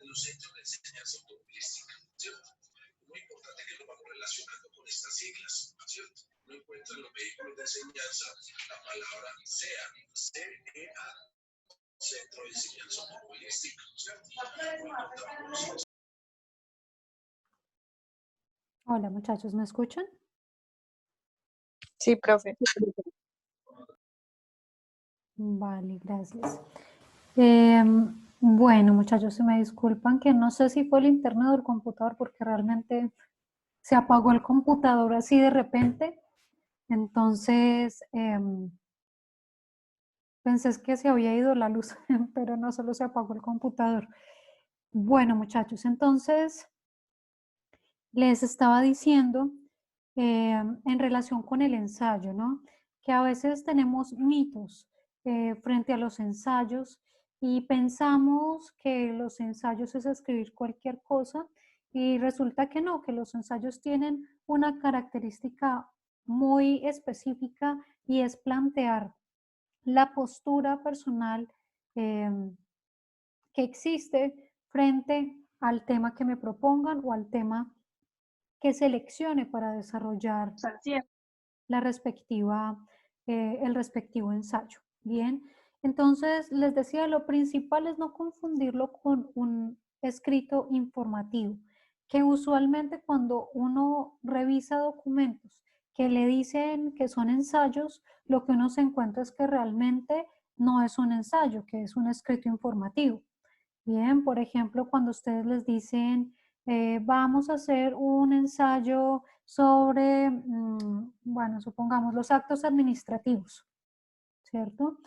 los centros de enseñanza automovilística, ¿cierto? Muy importante que lo vamos relacionando con estas siglas, ¿cierto? No encuentran los vehículos de enseñanza la palabra CEA, CEA, Centro de Enseñanza Automovilística, ¿cierto? Hola muchachos, ¿me escuchan? Sí, profe. Vale, gracias. Bueno, muchachos, se me disculpan que no sé si fue el internet o el computador porque realmente se apagó el computador así de repente. Entonces, pensé que se había ido la luz, pero no, solo se apagó el computador. Bueno, muchachos, entonces les estaba diciendo en relación con el ensayo, ¿no? Que a veces tenemos mitos frente a los ensayos y pensamos que los ensayos es escribir cualquier cosa y resulta que no, que los ensayos tienen una característica muy específica y es plantear la postura personal que existe frente al tema que me propongan o al tema que seleccione para desarrollar la respectiva, el respectivo ensayo. Bien, entonces les decía, lo principal es no confundirlo con un escrito informativo, que usualmente cuando uno revisa documentos que le dicen que son ensayos, lo que uno se encuentra es que realmente no es un ensayo, que es un escrito informativo. Bien, por ejemplo, cuando ustedes les dicen, vamos a hacer un ensayo sobre, bueno, supongamos los actos administrativos, ¿cierto?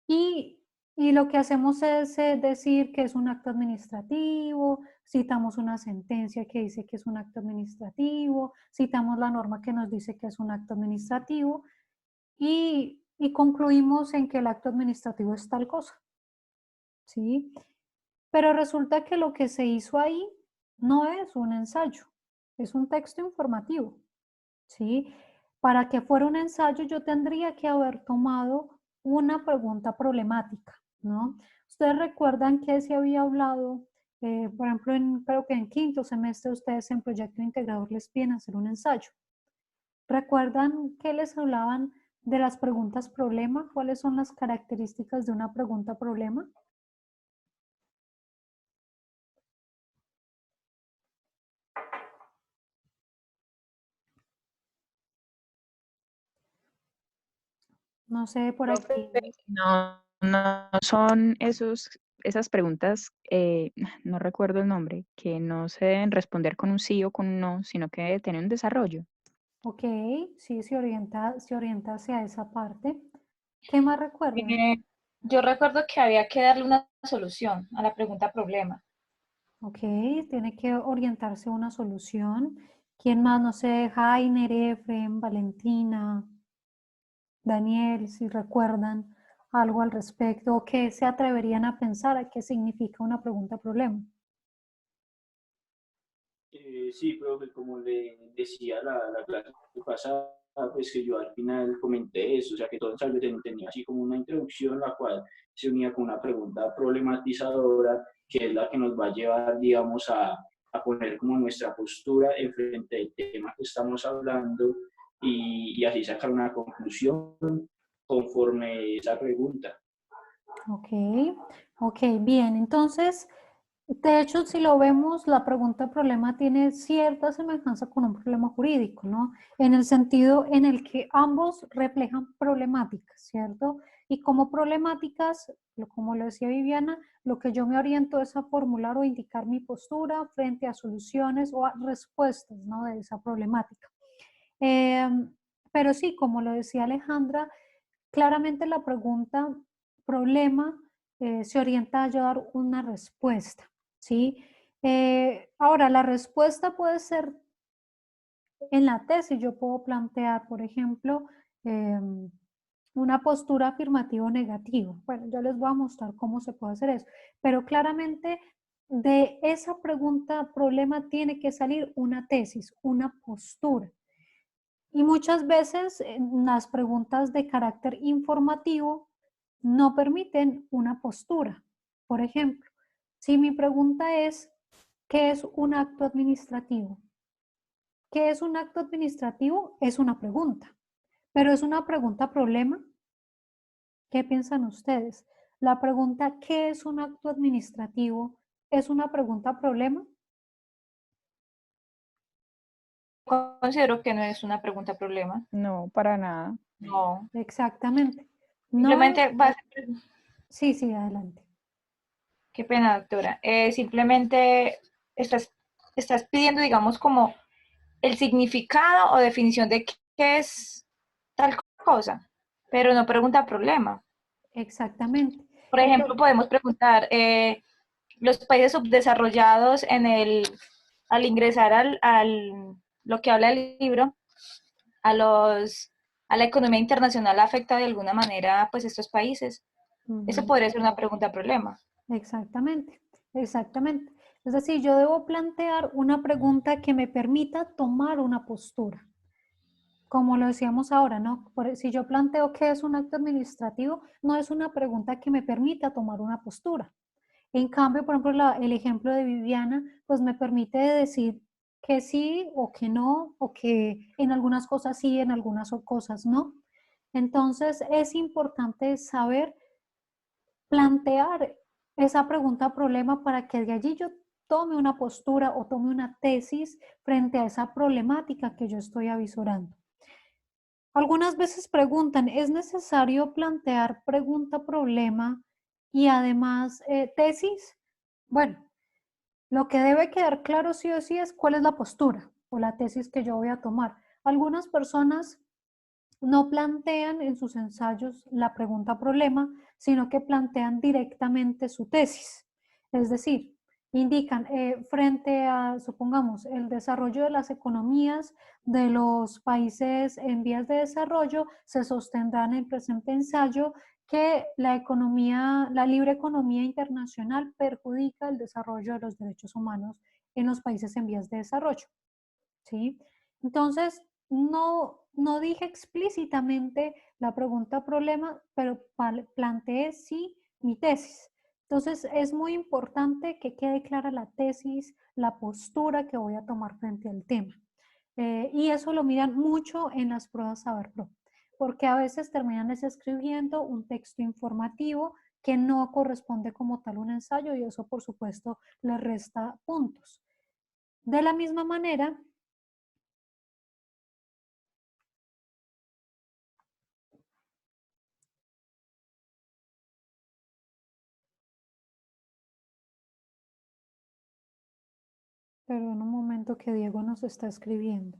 Y lo que hacemos es decir que es un acto administrativo, citamos una sentencia que dice que es un acto administrativo, citamos la norma que nos dice que es un acto administrativo y concluimos en que el acto administrativo es tal cosa, ¿sí? Pero resulta que lo que se hizo ahí no es un ensayo, es un texto informativo, ¿sí? Para que fuera un ensayo yo tendría que haber tomado una pregunta problemática, ¿no? Ustedes recuerdan que se había hablado, por ejemplo, creo que en quinto semestre ustedes en proyecto integrador les piden hacer un ensayo. ¿Recuerdan que les hablaban de las preguntas problema? ¿Cuáles son las características de una pregunta problema? No sé, por aquí. No son esas preguntas, no recuerdo el nombre, que no se deben responder con un sí o con un no, sino que debe tener un desarrollo. Ok, sí, se orienta hacia esa parte. ¿Qué más recuerdan? Yo recuerdo que había que darle una solución a la pregunta problema. Ok, tiene que orientarse a una solución. ¿Quién más? No sé, Jainer, Efren, Valentina, Daniel, si recuerdan algo al respecto, o qué se atreverían a pensar a qué significa una pregunta problema. Sí, profe, como le decía la clase pasada, pues que yo al final comenté eso, o sea que todo ensayo tenía así como una introducción, la cual se unía con una pregunta problematizadora, que es la que nos va a llevar, digamos, a poner como nuestra postura en frente del tema que estamos hablando y así sacar una conclusión conforme a esa pregunta. Ok, bien, entonces, de hecho, si lo vemos, la pregunta problema tiene cierta semejanza con un problema jurídico, ¿no? En el sentido en el que ambos reflejan problemáticas, ¿cierto? Y como problemáticas, como lo decía Viviana, lo que yo me oriento es a formular o indicar mi postura frente a soluciones o a respuestas, ¿no? De esa problemática. Pero sí, como lo decía Alejandra, claramente la pregunta problema se orienta a dar una respuesta, ¿sí? Ahora, la respuesta puede ser en la tesis, yo puedo plantear, por ejemplo, una postura afirmativa o negativa. Bueno, yo les voy a mostrar cómo se puede hacer eso, pero claramente de esa pregunta problema tiene que salir una tesis, una postura. Y muchas veces las preguntas de carácter informativo no permiten una postura. Por ejemplo, Si mi pregunta es, ¿qué es un acto administrativo? ¿Qué es un acto administrativo? Es una pregunta, pero es una pregunta problema. ¿Qué piensan ustedes? La pregunta, ¿qué es un acto administrativo? ¿Es una pregunta problema? Considero que no es una pregunta problema. No, para nada. No. Exactamente. No es... Simplemente va a ser, Sí, sí, adelante. qué pena, doctora. Simplemente estás pidiendo, digamos, como el significado o definición de qué es tal cosa, pero no pregunta problema. Exactamente. Por ejemplo, podemos preguntar, los países subdesarrollados al ingresar lo que habla el libro, a la economía internacional afecta de alguna manera pues estos países. Eso podría ser una pregunta problema. Exactamente, exactamente. Es decir, yo debo plantear una pregunta que me permita tomar una postura. Como lo decíamos ahora, ¿no? Si yo planteo qué es un acto administrativo, no es una pregunta que me permita tomar una postura. En cambio, por ejemplo, el ejemplo de Viviana, pues me permite decir que sí o que no, o que en algunas cosas sí, en algunas cosas no. Entonces, es importante saber plantear esa pregunta problema para que de allí yo tome una postura o tome una tesis frente a esa problemática que yo estoy avisorando. Algunas veces preguntan, ¿es necesario plantear pregunta-problema y además tesis? Bueno, lo que debe quedar claro sí o sí es cuál es la postura o la tesis que yo voy a tomar. Algunas personas no plantean en sus ensayos la pregunta-problema, sino que plantean directamente su tesis. Es decir, indican frente a, supongamos, el desarrollo de las economías de los países en vías de desarrollo, se sostendrá en el presente ensayo que la libre economía internacional perjudica el desarrollo de los derechos humanos en los países en vías de desarrollo. ¿Sí? Entonces, no dije explícitamente la pregunta problema, pero planteé sí mi tesis. Entonces, es muy importante que quede clara la tesis, la postura que voy a tomar frente al tema. Y eso lo miran mucho en las pruebas Saber Pro, porque a veces terminan escribiendo un texto informativo que no corresponde como tal a un ensayo y eso, por supuesto, les resta puntos. De la misma manera, perdón un momento que Diego nos está escribiendo.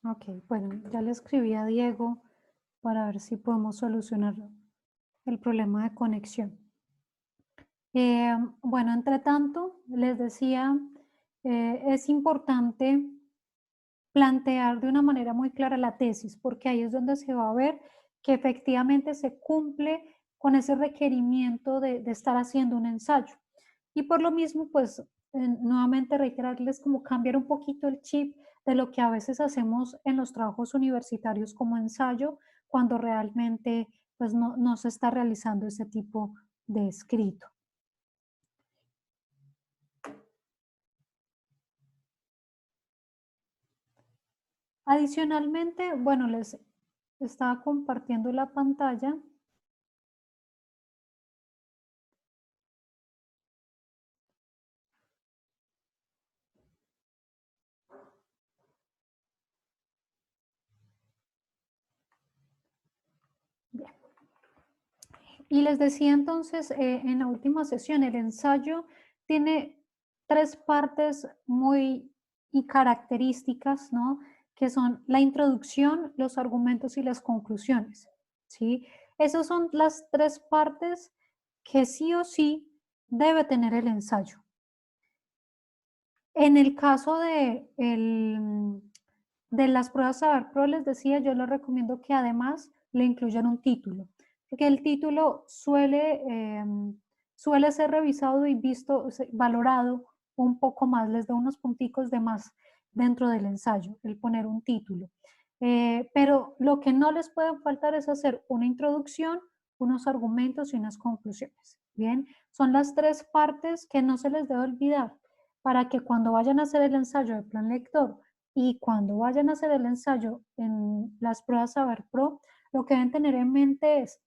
Ok, bueno, ya le escribí a Diego para ver si podemos solucionar el problema de conexión. Bueno, entre tanto, les decía, es importante plantear de una manera muy clara la tesis, porque ahí es donde se va a ver que efectivamente se cumple con ese requerimiento de estar haciendo un ensayo. Y por lo mismo, pues nuevamente reiterarles como cambiar un poquito el chip de lo que a veces hacemos en los trabajos universitarios como ensayo, cuando realmente pues no se está realizando ese tipo de escrito. Adicionalmente, bueno, les estaba compartiendo la pantalla. Bien. Y les decía entonces, en la última sesión, el ensayo tiene 3 partes muy características, ¿no? Que son la introducción, los argumentos y las conclusiones, ¿sí? Esas son las 3 partes que sí o sí debe tener el ensayo. En el caso de las pruebas Saber Pro, les decía, yo les recomiendo que además le incluyan un título, porque el título suele ser revisado y visto, valorado un poco más, les da unos punticos de más dentro del ensayo, el poner un título. Pero lo que no les puede faltar es hacer una introducción, unos argumentos y unas conclusiones. Bien, son las 3 partes que no se les debe olvidar para que cuando vayan a hacer el ensayo de plan lector y cuando vayan a hacer el ensayo en las pruebas Saber Pro, lo que deben tener en mente es,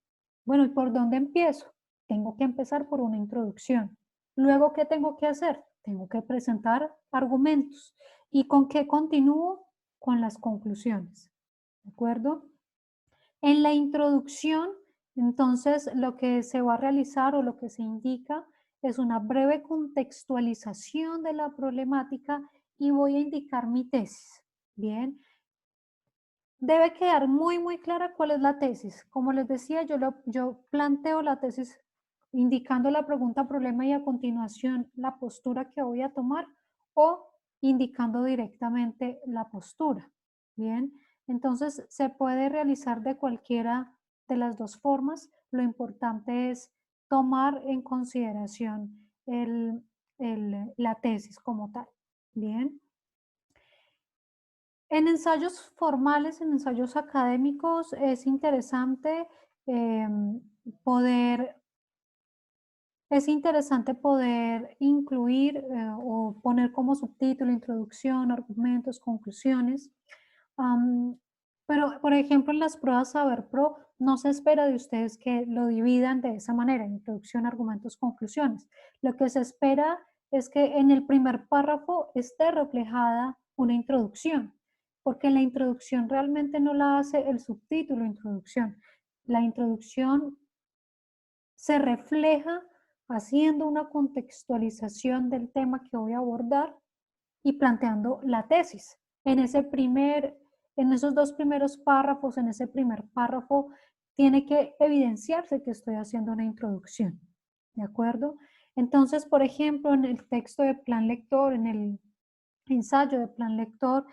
bueno, ¿y por dónde empiezo? Tengo que empezar por una introducción. Luego, ¿qué tengo que hacer? Tengo que presentar argumentos. ¿Y con qué continúo? Con las conclusiones. ¿De acuerdo? En la introducción, entonces, lo que se va a realizar o lo que se indica es una breve contextualización de la problemática y voy a indicar mi tesis. Bien, debe quedar muy clara cuál es la tesis. Como les decía, yo planteo la tesis indicando la pregunta, problema y a continuación la postura que voy a tomar o indicando directamente la postura. Bien, entonces se puede realizar de cualquiera de las dos formas. Lo importante es tomar en consideración la tesis como tal. Bien. En ensayos formales, en ensayos académicos, es interesante poder incluir o poner como subtítulo, introducción, argumentos, conclusiones. Pero, por ejemplo, en las pruebas Saber Pro no se espera de ustedes que lo dividan de esa manera, introducción, argumentos, conclusiones. Lo que se espera es que en el primer párrafo esté reflejada una introducción, porque la introducción realmente no la hace el subtítulo introducción. La introducción se refleja haciendo una contextualización del tema que voy a abordar y planteando la tesis. En esos 2 primeros párrafos, en ese primer párrafo, tiene que evidenciarse que estoy haciendo una introducción. ¿De acuerdo? Entonces, por ejemplo, en el texto de plan lector, en el ensayo de plan lector,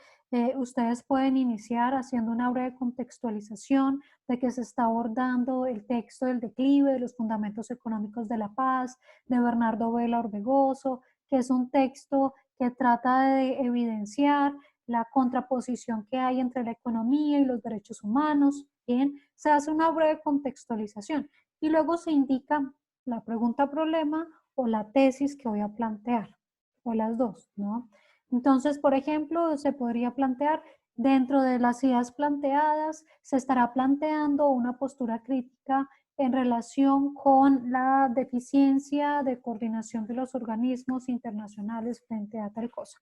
ustedes pueden iniciar haciendo una breve contextualización de que se está abordando el texto del declive de los fundamentos económicos de la paz, de Bernardo Vela Orbegoso, que es un texto que trata de evidenciar la contraposición que hay entre la economía y los derechos humanos. Bien, se hace una breve contextualización y luego se indica la pregunta-problema o la tesis que voy a plantear, o las dos, ¿no? Entonces, por ejemplo, se podría plantear, dentro de las ideas planteadas, se estará planteando una postura crítica en relación con la deficiencia de coordinación de los organismos internacionales frente a tal cosa.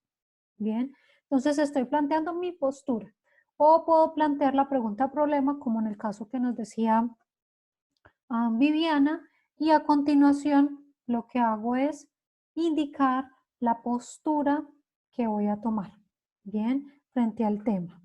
Bien, entonces estoy planteando mi postura. O puedo plantear la pregunta-problema, como en el caso que nos decía Viviana, y a continuación lo que hago es indicar la postura que voy a tomar, bien, frente al tema.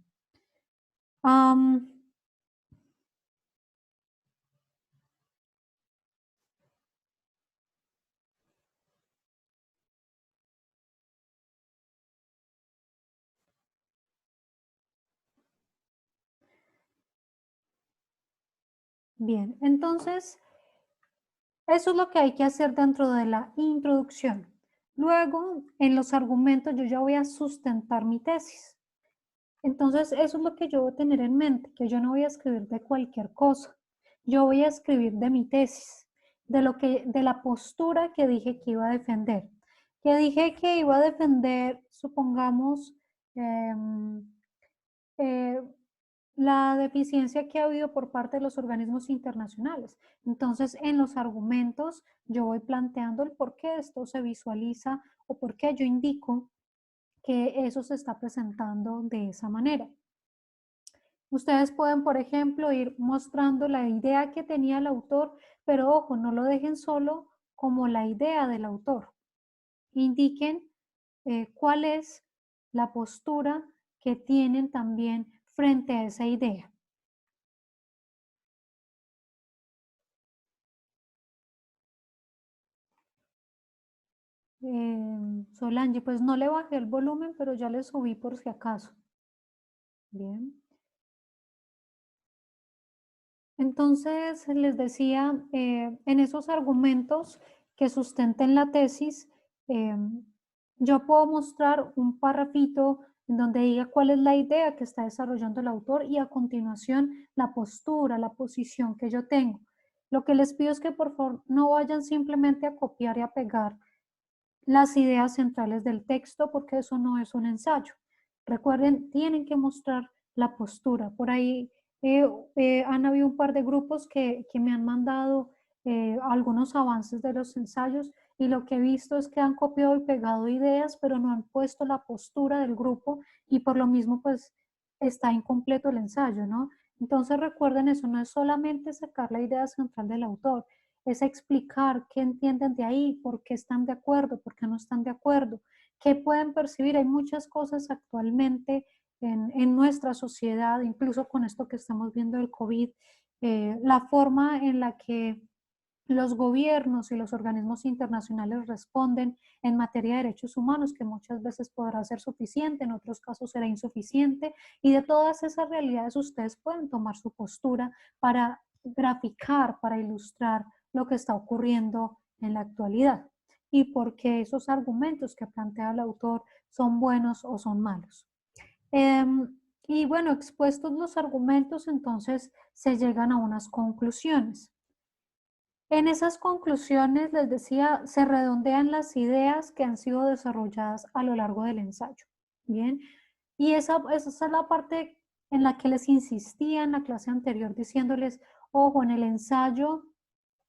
Bien, entonces, eso es lo que hay que hacer dentro de la introducción. Luego, en los argumentos, yo ya voy a sustentar mi tesis. Entonces, eso es lo que yo voy a tener en mente, que yo no voy a escribir de cualquier cosa. Yo voy a escribir de mi tesis, de la postura que dije que iba a defender. Que dije que iba a defender, supongamos, la deficiencia que ha habido por parte de los organismos internacionales. Entonces, en los argumentos yo voy planteando el por qué esto se visualiza o por qué yo indico que eso se está presentando de esa manera. Ustedes pueden, por ejemplo, ir mostrando la idea que tenía el autor, pero ojo, no lo dejen solo como la idea del autor. Indiquen cuál es la postura que tienen también frente a esa idea. Solange, pues no le bajé el volumen, pero ya le subí por si acaso. Bien. Entonces, les decía, en esos argumentos que sustenten la tesis, yo puedo mostrar un parrafito en donde diga cuál es la idea que está desarrollando el autor y a continuación la postura, la posición que yo tengo. Lo que les pido es que por favor no vayan simplemente a copiar y a pegar las ideas centrales del texto porque eso no es un ensayo. Recuerden, tienen que mostrar la postura. Por ahí han habido un par de grupos que me han mandado algunos avances de los ensayos y lo que he visto es que han copiado y pegado ideas, pero no han puesto la postura del grupo y por lo mismo pues está incompleto el ensayo, ¿no? Entonces recuerden eso, no es solamente sacar la idea central del autor, es explicar qué entienden de ahí, por qué están de acuerdo, por qué no están de acuerdo, qué pueden percibir. Hay muchas cosas actualmente en nuestra sociedad, incluso con esto que estamos viendo del COVID, la forma en la que los gobiernos y los organismos internacionales responden en materia de derechos humanos, que muchas veces podrá ser suficiente, en otros casos será insuficiente, y de todas esas realidades ustedes pueden tomar su postura para graficar, para ilustrar lo que está ocurriendo en la actualidad y por qué esos argumentos que plantea el autor son buenos o son malos. Y bueno, expuestos los argumentos, entonces se llegan a unas conclusiones. En esas conclusiones, les decía, se redondean las ideas que han sido desarrolladas a lo largo del ensayo. Bien, y esa es la parte en la que les insistía en la clase anterior, diciéndoles, ojo, en el ensayo,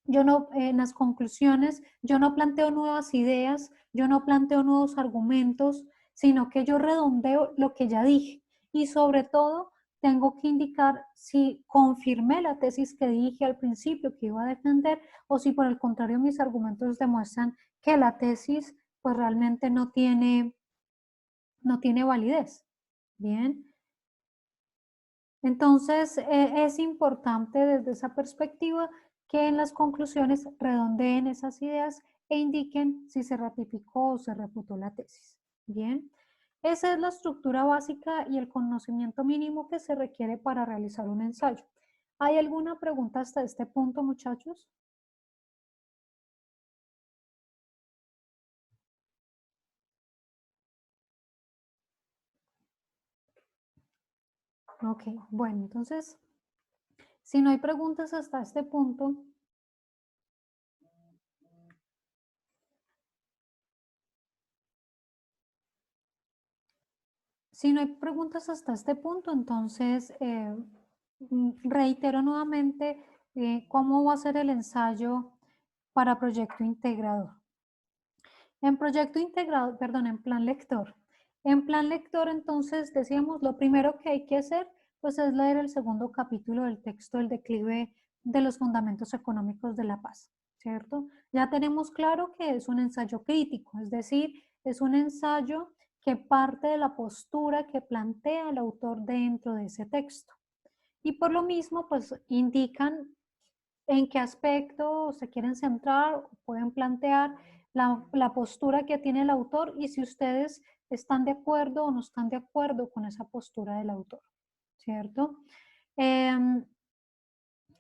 yo no, en las conclusiones, yo no planteo nuevas ideas, yo no planteo nuevos argumentos, sino que yo redondeo lo que ya dije. Y sobre todo, tengo que indicar si confirmé la tesis que dije al principio que iba a defender o si por el contrario mis argumentos demuestran que la tesis pues realmente no tiene validez. Bien. Entonces, es importante desde esa perspectiva que en las conclusiones redondeen esas ideas e indiquen si se ratificó o se refutó la tesis. Bien, esa es la estructura básica y el conocimiento mínimo que se requiere para realizar un ensayo. ¿Hay alguna pregunta hasta este punto, muchachos? Ok, bueno, entonces, si no hay preguntas hasta este punto, entonces reitero nuevamente cómo va a ser el ensayo para proyecto integrador. En proyecto integrador, perdón, en plan lector. En plan lector, entonces, decíamos, lo primero que hay que hacer, pues es leer el segundo capítulo del texto, El declive de los fundamentos económicos de la paz, ¿cierto? Ya tenemos claro que es un ensayo crítico, es decir, es un ensayo que parte de la postura que plantea el autor dentro de ese texto. Y por lo mismo, pues indican en qué aspecto se quieren centrar, pueden plantear la postura que tiene el autor y si ustedes están de acuerdo o no están de acuerdo con esa postura del autor, ¿cierto?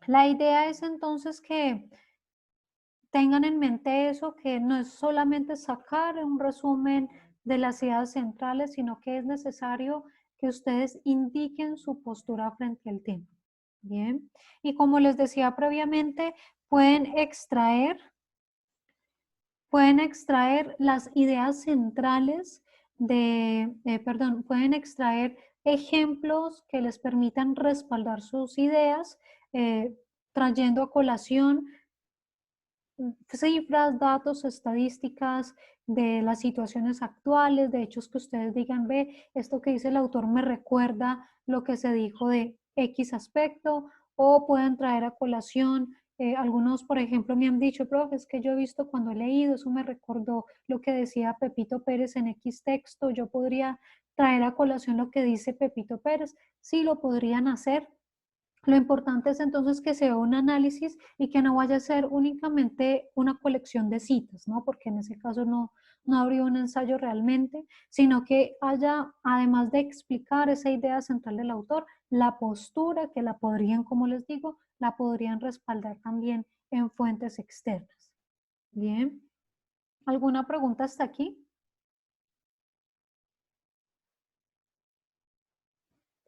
La idea es entonces que tengan en mente eso, que no es solamente sacar un resumen de las ideas centrales, sino que es necesario que ustedes indiquen su postura frente al tema. Bien, y como les decía previamente, pueden extraer las ideas centrales pueden extraer ejemplos que les permitan respaldar sus ideas, trayendo a colación cifras, datos, estadísticas de las situaciones actuales, de hechos que ustedes digan, ve, esto que dice el autor me recuerda lo que se dijo de X aspecto, o pueden traer a colación, algunos, por ejemplo, me han dicho, profe, es que yo he visto cuando he leído, eso me recordó lo que decía Pepito Pérez en X texto, yo podría traer a colación lo que dice Pepito Pérez, sí lo podrían hacer. Lo importante es entonces que se vea un análisis y que no vaya a ser únicamente una colección de citas, ¿no? Porque en ese caso no habría un ensayo realmente, sino que haya, además de explicar esa idea central del autor, la postura que la podrían, como les digo, la podrían respaldar también en fuentes externas. Bien. ¿Alguna pregunta hasta aquí?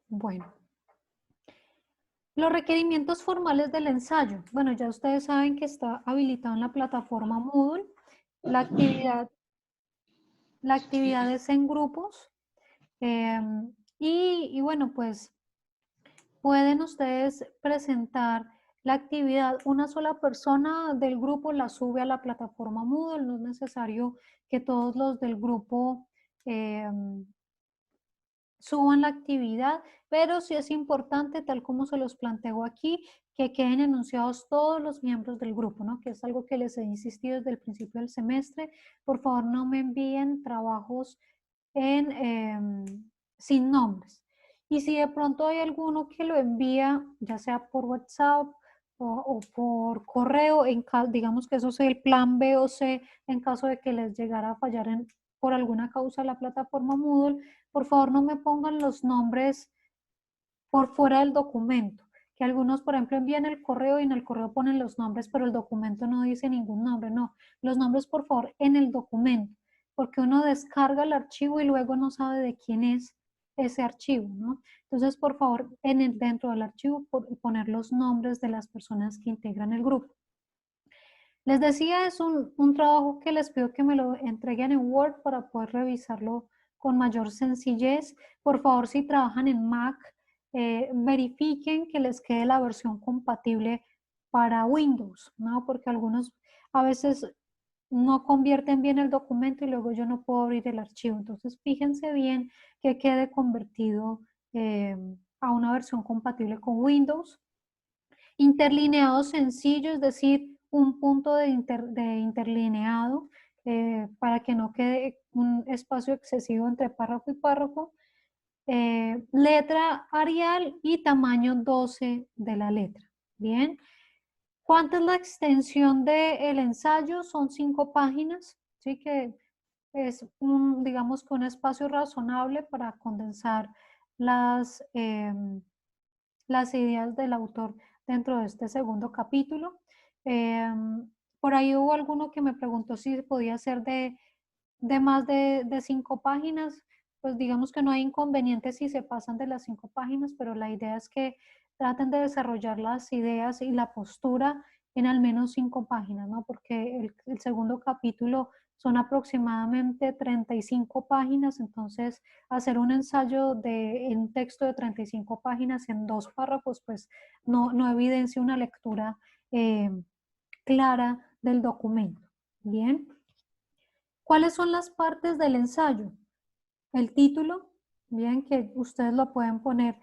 Bueno. Los requerimientos formales del ensayo. Bueno, ya ustedes saben que está habilitado en la plataforma Moodle. La actividad es en grupos. Y bueno, pues pueden ustedes presentar la actividad. Una sola persona del grupo la sube a la plataforma Moodle. No es necesario que todos los del grupo suban la actividad, pero sí es importante, tal como se los planteo aquí, que queden enunciados todos los miembros del grupo, ¿no? Que es algo que les he insistido desde el principio del semestre. Por favor, no me envíen trabajos sin nombres. Y si de pronto hay alguno que lo envía, ya sea por WhatsApp o por correo, digamos que eso sea el plan B o C, en caso de que les llegara a fallar por alguna causa la plataforma Moodle, por favor no me pongan los nombres por fuera del documento, que algunos, por ejemplo, envían el correo y en el correo ponen los nombres, pero el documento no dice ningún nombre, no. Los nombres, por favor, en el documento, porque uno descarga el archivo y luego no sabe de quién es ese archivo, ¿no? Entonces, por favor, dentro del archivo poner los nombres de las personas que integran el grupo. Les decía, es un trabajo que les pido que me lo entreguen en Word para poder revisarlo con mayor sencillez. Por favor, si trabajan en Mac, verifiquen que les quede la versión compatible para Windows, ¿no? Porque algunos a veces no convierten bien el documento y luego yo no puedo abrir el archivo. Entonces, fíjense bien que quede convertido a una versión compatible con Windows. Interlineado sencillo, es decir, un punto de interlineado para que no quede un espacio excesivo entre párrafo y párrafo. Letra Arial y tamaño 12 de la letra. Bien. ¿Cuánta es la extensión del ensayo? Son 5 páginas, ¿sí? Que es digamos que un espacio razonable para condensar las ideas del autor dentro de este segundo capítulo. Por ahí hubo alguno que me preguntó si podía ser de más de 5 páginas. Pues digamos que no hay inconveniente si se pasan de las 5 páginas, pero la idea es que traten de desarrollar las ideas y la postura en al menos 5 páginas, ¿no? Porque el segundo capítulo son aproximadamente 35 páginas, entonces hacer un ensayo de un texto de 35 páginas en 2 párrafos, pues no evidencia una lectura clara del documento. Bien. ¿Cuáles son las partes del ensayo? El título, bien, que ustedes lo pueden poner.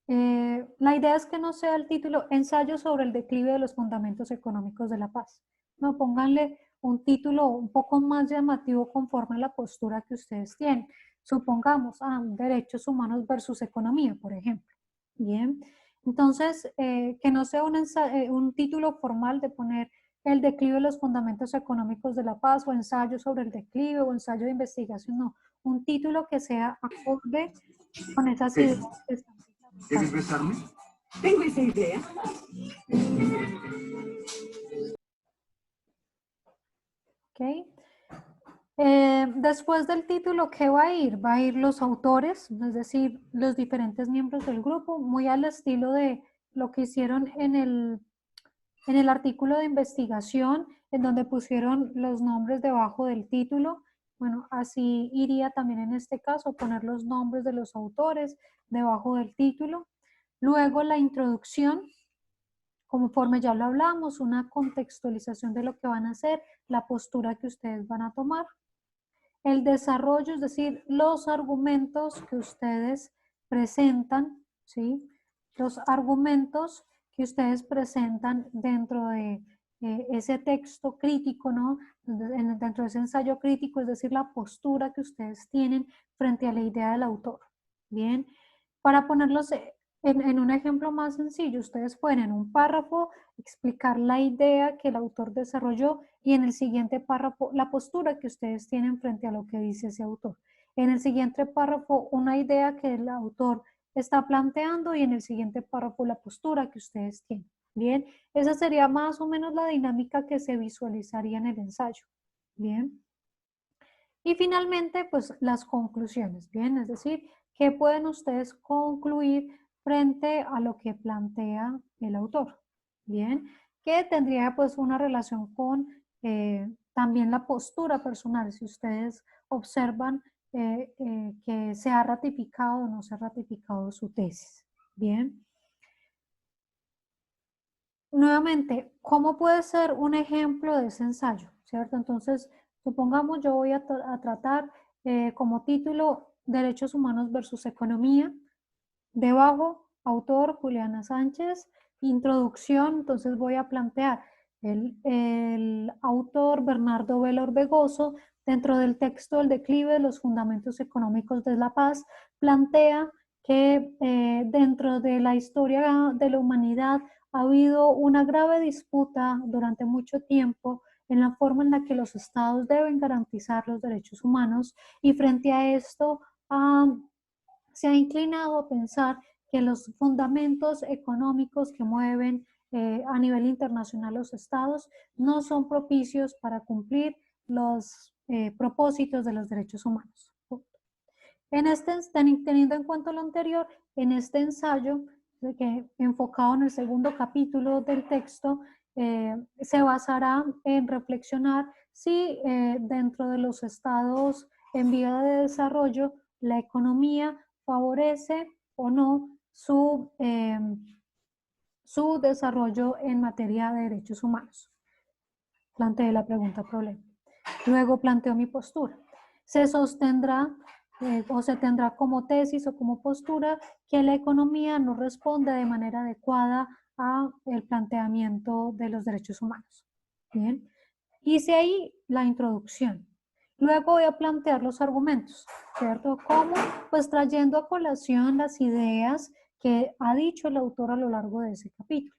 La idea es que no sea el título Ensayo sobre el declive de los fundamentos económicos de la paz. No, pónganle un título un poco más llamativo conforme a la postura que ustedes tienen. Supongamos, derechos humanos versus economía, por ejemplo. Bien, entonces, que no sea un título formal de poner el declive de los fundamentos económicos de la paz o ensayo sobre el declive o ensayo de investigación, no. Un título que sea acorde con esas ideas que están. ¿Quieres besarme? Tengo esa idea. Ok. Después del título, ¿qué va a ir? Va a ir los autores, es decir, los diferentes miembros del grupo, muy al estilo de lo que hicieron en el artículo de investigación, en donde pusieron los nombres debajo del título Bueno, así iría también en este caso, poner los nombres de los autores debajo del título. Luego la introducción, conforme ya lo hablamos, una contextualización de lo que van a hacer, la postura que ustedes van a tomar. El desarrollo, es decir, los argumentos que ustedes presentan, ¿sí? Los argumentos que ustedes presentan dentro de ese texto crítico, ¿no? Dentro de ese ensayo crítico, es decir, la postura que ustedes tienen frente a la idea del autor. Bien, para ponerlos en un ejemplo más sencillo, ustedes pueden en un párrafo explicar la idea que el autor desarrolló y en el siguiente párrafo la postura que ustedes tienen frente a lo que dice ese autor. En el siguiente párrafo una idea que el autor está planteando y en el siguiente párrafo la postura que ustedes tienen. Bien, esa sería más o menos la dinámica que se visualizaría en el ensayo. Bien. Y finalmente, pues las conclusiones. Bien, es decir, ¿qué pueden ustedes concluir frente a lo que plantea el autor? Bien, que tendría pues una relación con también la postura personal. Si ustedes observan que se ha ratificado o no se ha ratificado su tesis. Bien. Nuevamente, ¿cómo puede ser un ejemplo de ese ensayo? ¿Cierto? Entonces, supongamos yo voy a tratar como título Derechos Humanos versus Economía. Debajo, autor Juliana Sánchez, introducción, entonces voy a plantear el autor Bernardo Vela Orbegoso, dentro del texto El declive de los fundamentos económicos de la paz, plantea que dentro de la historia de la humanidad ha habido una grave disputa durante mucho tiempo en la forma en la que los estados deben garantizar los derechos humanos y frente a esto se ha inclinado a pensar que los fundamentos económicos que mueven a nivel internacional los estados no son propicios para cumplir los propósitos de los derechos humanos. Teniendo en cuenta lo anterior, en este ensayo, enfocado en el segundo capítulo del texto, se basará en reflexionar si dentro de los estados en vía de desarrollo la economía favorece o no su desarrollo en materia de derechos humanos. Planteé la pregunta problema. Luego planteo mi postura. Se sostendrá o se tendrá como tesis o como postura que la economía no responde de manera adecuada a el planteamiento de los derechos humanos. Bien, hice ahí la introducción. Luego voy a plantear los argumentos, ¿cierto? ¿Cómo? Pues trayendo a colación las ideas que ha dicho el autor a lo largo de ese capítulo.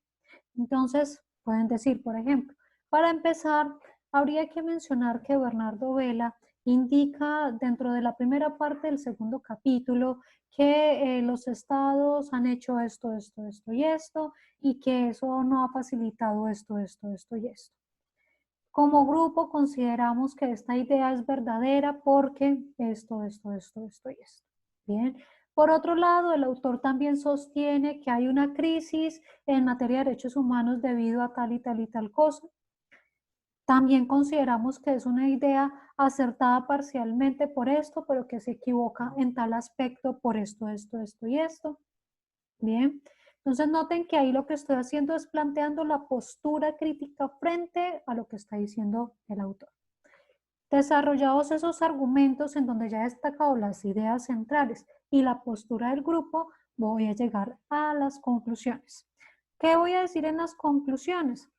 Entonces, pueden decir, por ejemplo, para empezar, habría que mencionar que Bernardo Vela indica dentro de la primera parte del segundo capítulo que los estados han hecho esto, esto, esto y esto, y que eso no ha facilitado esto, esto, esto y esto. Como grupo consideramos que esta idea es verdadera porque esto, esto, esto, esto y esto. Bien. Por otro lado, el autor también sostiene que hay una crisis en materia de derechos humanos debido a tal y tal y tal cosa. También consideramos que es una idea acertada parcialmente por esto, pero que se equivoca en tal aspecto por esto, esto, esto y esto. Bien. Entonces noten que ahí lo que estoy haciendo es planteando la postura crítica frente a lo que está diciendo el autor. Desarrollados esos argumentos en donde ya he destacado las ideas centrales y la postura del grupo, voy a llegar a las conclusiones. ¿Qué voy a decir en las conclusiones?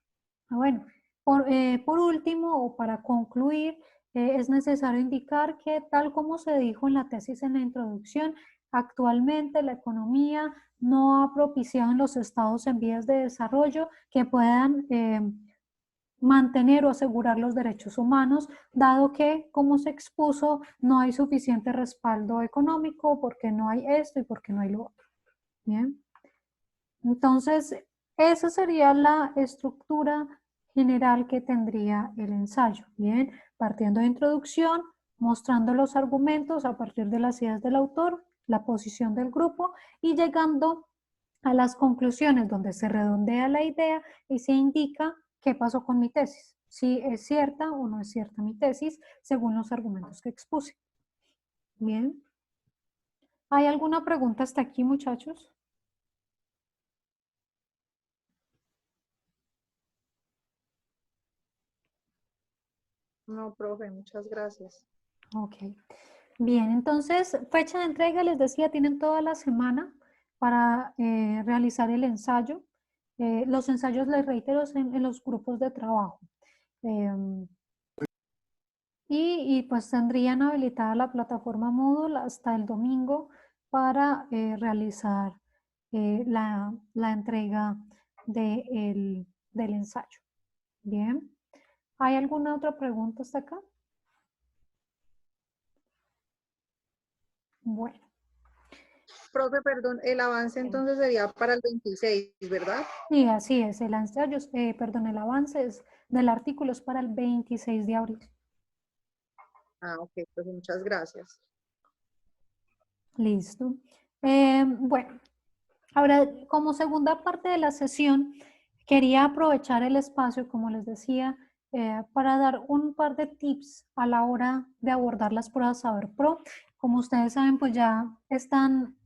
Bueno, por último, o para concluir, es necesario indicar que tal como se dijo en la tesis en la introducción, actualmente la economía no ha propiciado en los estados en vías de desarrollo que puedan mantener o asegurar los derechos humanos, dado que, como se expuso, no hay suficiente respaldo económico porque no hay esto y porque no hay lo otro. Bien. Entonces, esa sería la estructura general que tendría el ensayo. Bien, partiendo de introducción, mostrando los argumentos a partir de las ideas del autor, la posición del grupo y llegando a las conclusiones donde se redondea la idea y se indica qué pasó con mi tesis. si es cierta o no es cierta mi tesis, según los argumentos que expuse. Bien. ¿Hay alguna pregunta hasta aquí, muchachos? No, profe, muchas gracias. Ok. Bien, entonces, fecha de entrega, les decía, tienen toda la semana para realizar el ensayo. Los ensayos, les reitero, en los grupos de trabajo. Y pues tendrían habilitada la plataforma Moodle hasta el domingo para realizar la entrega del ensayo. Bien. ¿Hay alguna otra pregunta hasta acá? Bueno. Profe, perdón, el avance entonces sería para el 26, ¿verdad? Sí, así es. El ensayo, el avance del artículo es para el 26 de abril. Ah, ok, pues muchas gracias. Listo. Bueno, ahora como segunda parte de la sesión, quería aprovechar el espacio, como les decía, para dar un par de tips a la hora de abordar las pruebas Saber Pro. Como ustedes saben, pues ya están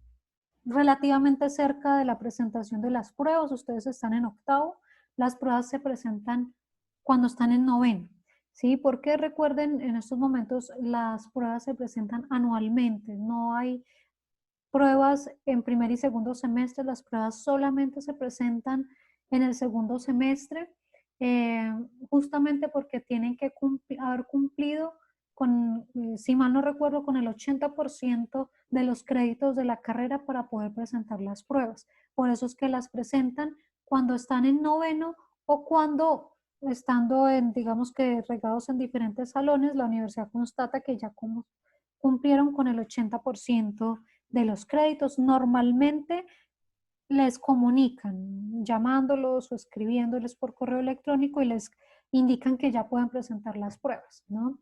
relativamente cerca de la presentación de las pruebas. Ustedes están en octavo. Las pruebas se presentan cuando están en noveno. ¿Sí? Porque recuerden, en estos momentos las pruebas se presentan anualmente. No hay pruebas en primer y segundo semestre. Las pruebas solamente se presentan en el segundo semestre, justamente porque tienen que haber cumplido con, si mal no recuerdo, con el 80% de los créditos de la carrera para poder presentar las pruebas. Por eso es que las presentan cuando están en noveno o cuando estando en, digamos que regados en diferentes salones, la universidad constata que ya cumplieron con el 80% de los créditos. Normalmente les comunican llamándolos o escribiéndoles por correo electrónico y les indican que ya pueden presentar las pruebas, ¿no?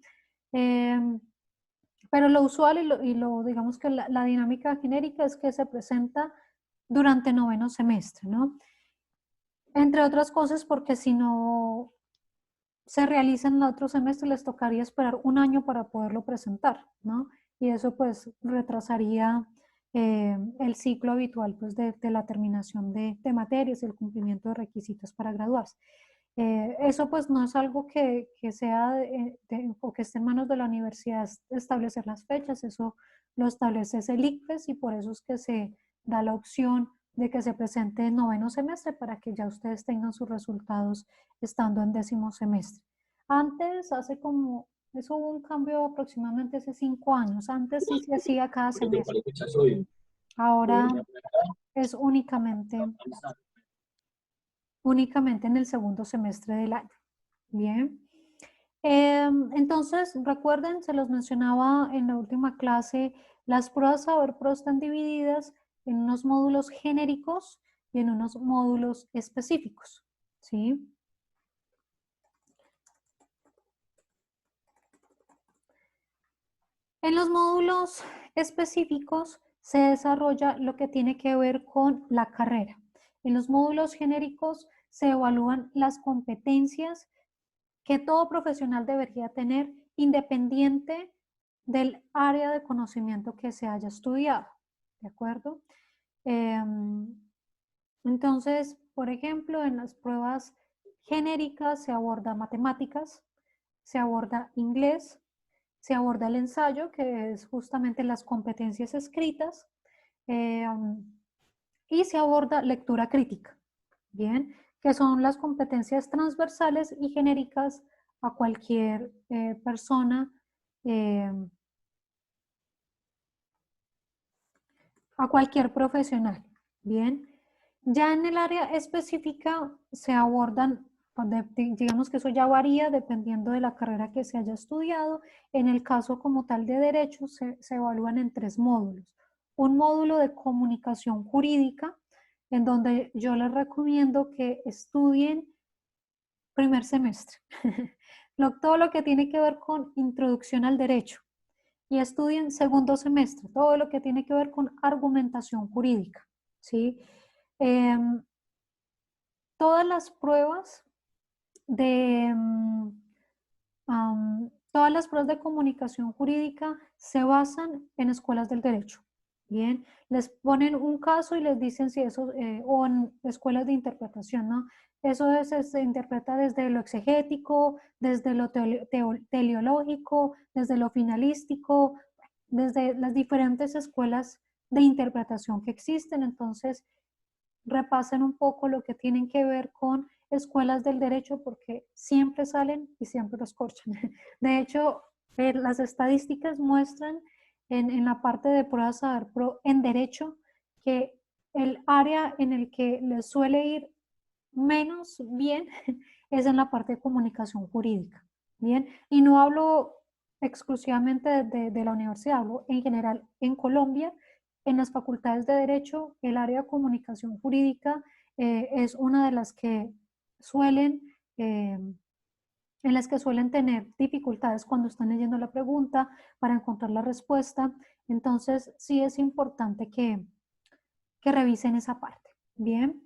Pero lo usual digamos que la dinámica genérica es que se presenta durante noveno semestre, ¿no? Entre otras cosas porque si no se realiza en el otro semestre les tocaría esperar un año para poderlo presentar, ¿no? Y eso pues retrasaría el ciclo habitual pues de la terminación de materias y el cumplimiento de requisitos para graduarse. Eso pues no es algo que sea o que esté en manos de la universidad establecer las fechas, eso lo establece el ICFES y por eso es que se da la opción de que se presente en noveno semestre para que ya ustedes tengan sus resultados estando en décimo semestre. Antes, eso hubo un cambio aproximadamente hace 5 años, antes sí se hacía cada semestre, ahora es únicamente en el segundo semestre del año. Bien. Entonces, recuerden, se los mencionaba en la última clase, las pruebas Saber Pro están divididas en unos módulos genéricos y en unos módulos específicos, ¿sí? En los módulos específicos se desarrolla lo que tiene que ver con la carrera. En los módulos genéricos se evalúan las competencias que todo profesional debería tener independiente del área de conocimiento que se haya estudiado, ¿de acuerdo? Entonces, por ejemplo, en las pruebas genéricas se aborda matemáticas, se aborda inglés, se aborda el ensayo, que es justamente las competencias escritas, y se aborda lectura crítica, ¿bien? Que son las competencias transversales y genéricas a cualquier persona, a cualquier profesional, ¿bien? Ya en el área específica se abordan, digamos que eso ya varía dependiendo de la carrera que se haya estudiado. En el caso como tal de Derecho se evalúan en 3 módulos. Un módulo de comunicación jurídica, en donde yo les recomiendo que estudien primer semestre. Todo lo que tiene que ver con introducción al derecho. Y estudien segundo semestre, todo lo que tiene que ver con argumentación jurídica, ¿sí? Todas las pruebas todas las pruebas de comunicación jurídica se basan en escuelas del derecho. Bien, les ponen un caso y les dicen si eso, o en escuelas de interpretación, ¿no? Eso se interpreta desde lo exegético, desde lo teleológico, desde lo finalístico, desde las diferentes escuelas de interpretación que existen. Entonces, repasen un poco lo que tienen que ver con escuelas del derecho porque siempre salen y siempre los corchan. De hecho, las estadísticas muestran en la parte de pruebas saber pro en derecho que el área en el que les suele ir menos bien es en la parte de comunicación jurídica. Bien, y no hablo exclusivamente de la universidad, hablo en general en Colombia. En las facultades de Derecho, el área de comunicación jurídica es una de las que suelen, en las que suelen tener dificultades cuando están leyendo la pregunta para encontrar la respuesta. Entonces, sí es importante que revisen esa parte. Bien.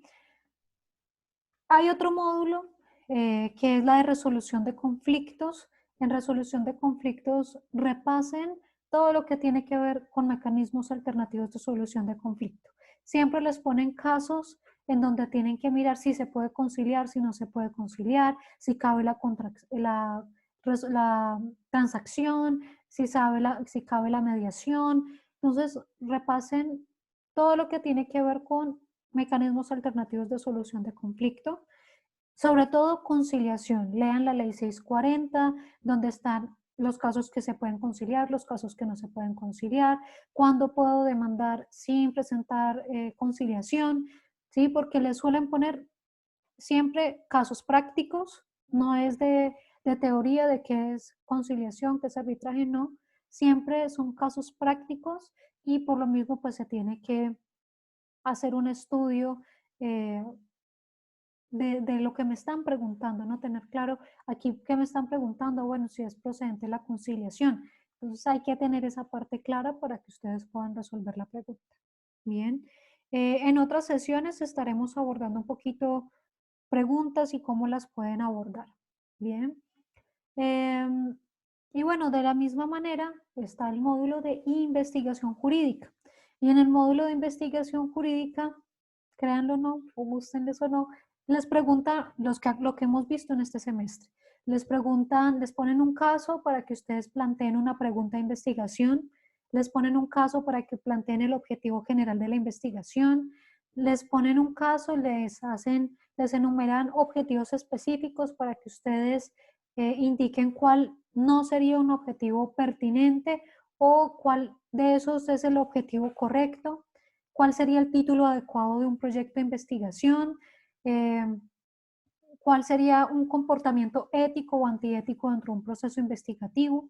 Hay otro módulo que es la de resolución de conflictos. En resolución de conflictos, repasen todo lo que tiene que ver con mecanismos alternativos de solución de conflicto. Siempre les ponen casos en donde tienen que mirar si se puede conciliar, si no se puede conciliar, si cabe la transacción, si cabe la mediación. Entonces, repasen todo lo que tiene que ver con mecanismos alternativos de solución de conflicto. Sobre todo conciliación. Lean la ley 640, donde están los casos que se pueden conciliar, los casos que no se pueden conciliar, cuándo puedo demandar sin presentar conciliación, ¿sí? Porque les suelen poner siempre casos prácticos, no es de teoría de qué es conciliación, qué es arbitraje, no. Siempre son casos prácticos y por lo mismo pues se tiene que hacer un estudio de lo que me están preguntando, ¿no? Tener claro aquí qué me están preguntando, bueno, si es procedente la conciliación. Entonces hay que tener esa parte clara para que ustedes puedan resolver la pregunta. Bien. En otras sesiones estaremos abordando un poquito preguntas y cómo las pueden abordar. Bien. Y bueno, de la misma manera está el módulo de investigación jurídica. Y en el módulo de investigación jurídica, créanlo o no, o gustenles o no, les preguntan lo que hemos visto en este semestre. Les preguntan, les ponen un caso para que ustedes planteen una pregunta de investigación, les ponen un caso para que planteen el objetivo general de la investigación, les ponen un caso, les enumeran objetivos específicos para que ustedes indiquen cuál no sería un objetivo pertinente o cuál de esos es el objetivo correcto, cuál sería el título adecuado de un proyecto de investigación, cuál sería un comportamiento ético o antiético dentro de un proceso investigativo.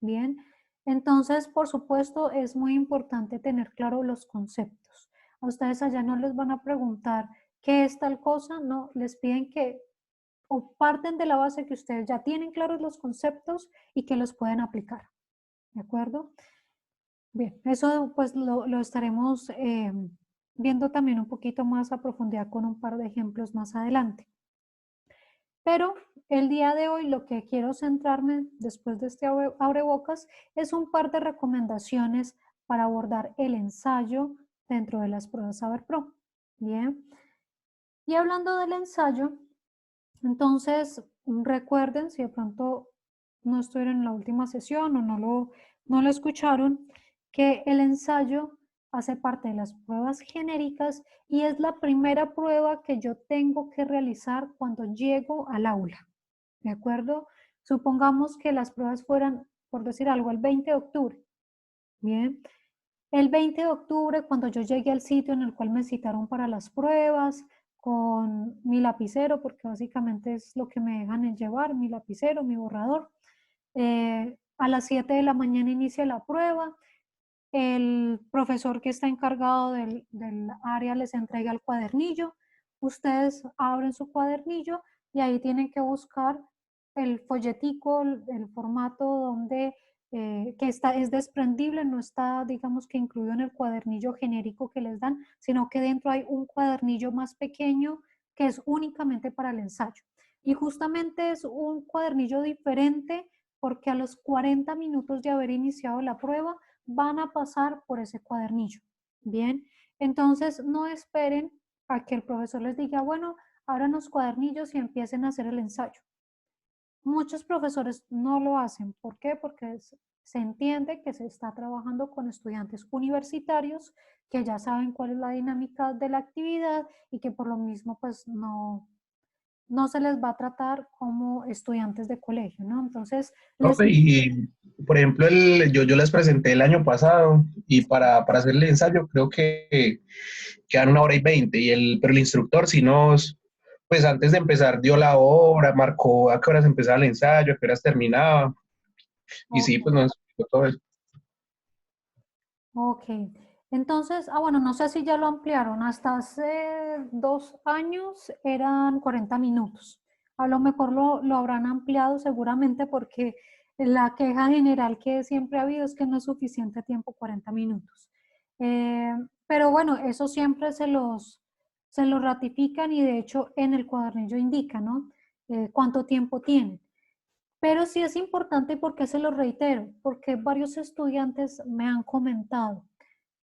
Bien, entonces, por supuesto, es muy importante tener claro los conceptos. A ustedes allá no les van a preguntar qué es tal cosa, no, les piden que o parten de la base que ustedes ya tienen claros los conceptos y que los pueden aplicar. ¿De acuerdo? Bien, eso pues lo estaremos viendo también un poquito más a profundidad con un par de ejemplos más adelante. Pero el día de hoy lo que quiero centrarme después de este abrebocas es un par de recomendaciones para abordar el ensayo dentro de las pruebas Saber Pro. Bien. Y hablando del ensayo, entonces recuerden, si de pronto no estuvieron en la última sesión o no lo escucharon, que el ensayo hace parte de las pruebas genéricas y es la primera prueba que yo tengo que realizar cuando llego al aula. ¿De acuerdo? Supongamos que las pruebas fueran, por decir algo, el 20 de octubre. Bien. El 20 de octubre, cuando yo llegué al sitio en el cual me citaron para las pruebas, con mi lapicero, porque básicamente es lo que me dejan llevar, mi lapicero, mi borrador. A las 7 de la mañana inicia la prueba. El profesor que está encargado del área les entrega el cuadernillo. Ustedes abren su cuadernillo y ahí tienen que buscar el folletico, el formato donde que es desprendible, no está, digamos que incluido en el cuadernillo genérico que les dan, sino que dentro hay un cuadernillo más pequeño que es únicamente para el ensayo. Y justamente es un cuadernillo diferente porque a los 40 minutos de haber iniciado la prueba van a pasar por ese cuadernillo. Bien, entonces no esperen a que el profesor les diga, bueno, abran los cuadernillos y empiecen a hacer el ensayo. Muchos profesores no lo hacen. ¿Por qué? Porque se entiende que se está trabajando con estudiantes universitarios que ya saben cuál es la dinámica de la actividad y que por lo mismo pues no se les va a tratar como estudiantes de colegio, ¿no? Entonces, Profe, y por ejemplo, yo les presenté el año pasado y para hacer el ensayo creo que quedan 1 hora y 20, pero el instructor sí nos, pues antes de empezar dio la hora, marcó a qué horas empezaba el ensayo, a qué horas terminaba, y sí, pues nos explicó todo eso. Ok, entonces, bueno, no sé si ya lo ampliaron, hasta hace 2 años eran 40 minutos. A lo mejor lo habrán ampliado seguramente porque la queja general que siempre ha habido es que no es suficiente tiempo 40 minutos. Pero bueno, eso siempre se los ratifican y de hecho en el cuadernillo indica, ¿no? Cuánto tiempo tienen. Pero sí es importante porque se lo reitero, porque varios estudiantes me han comentado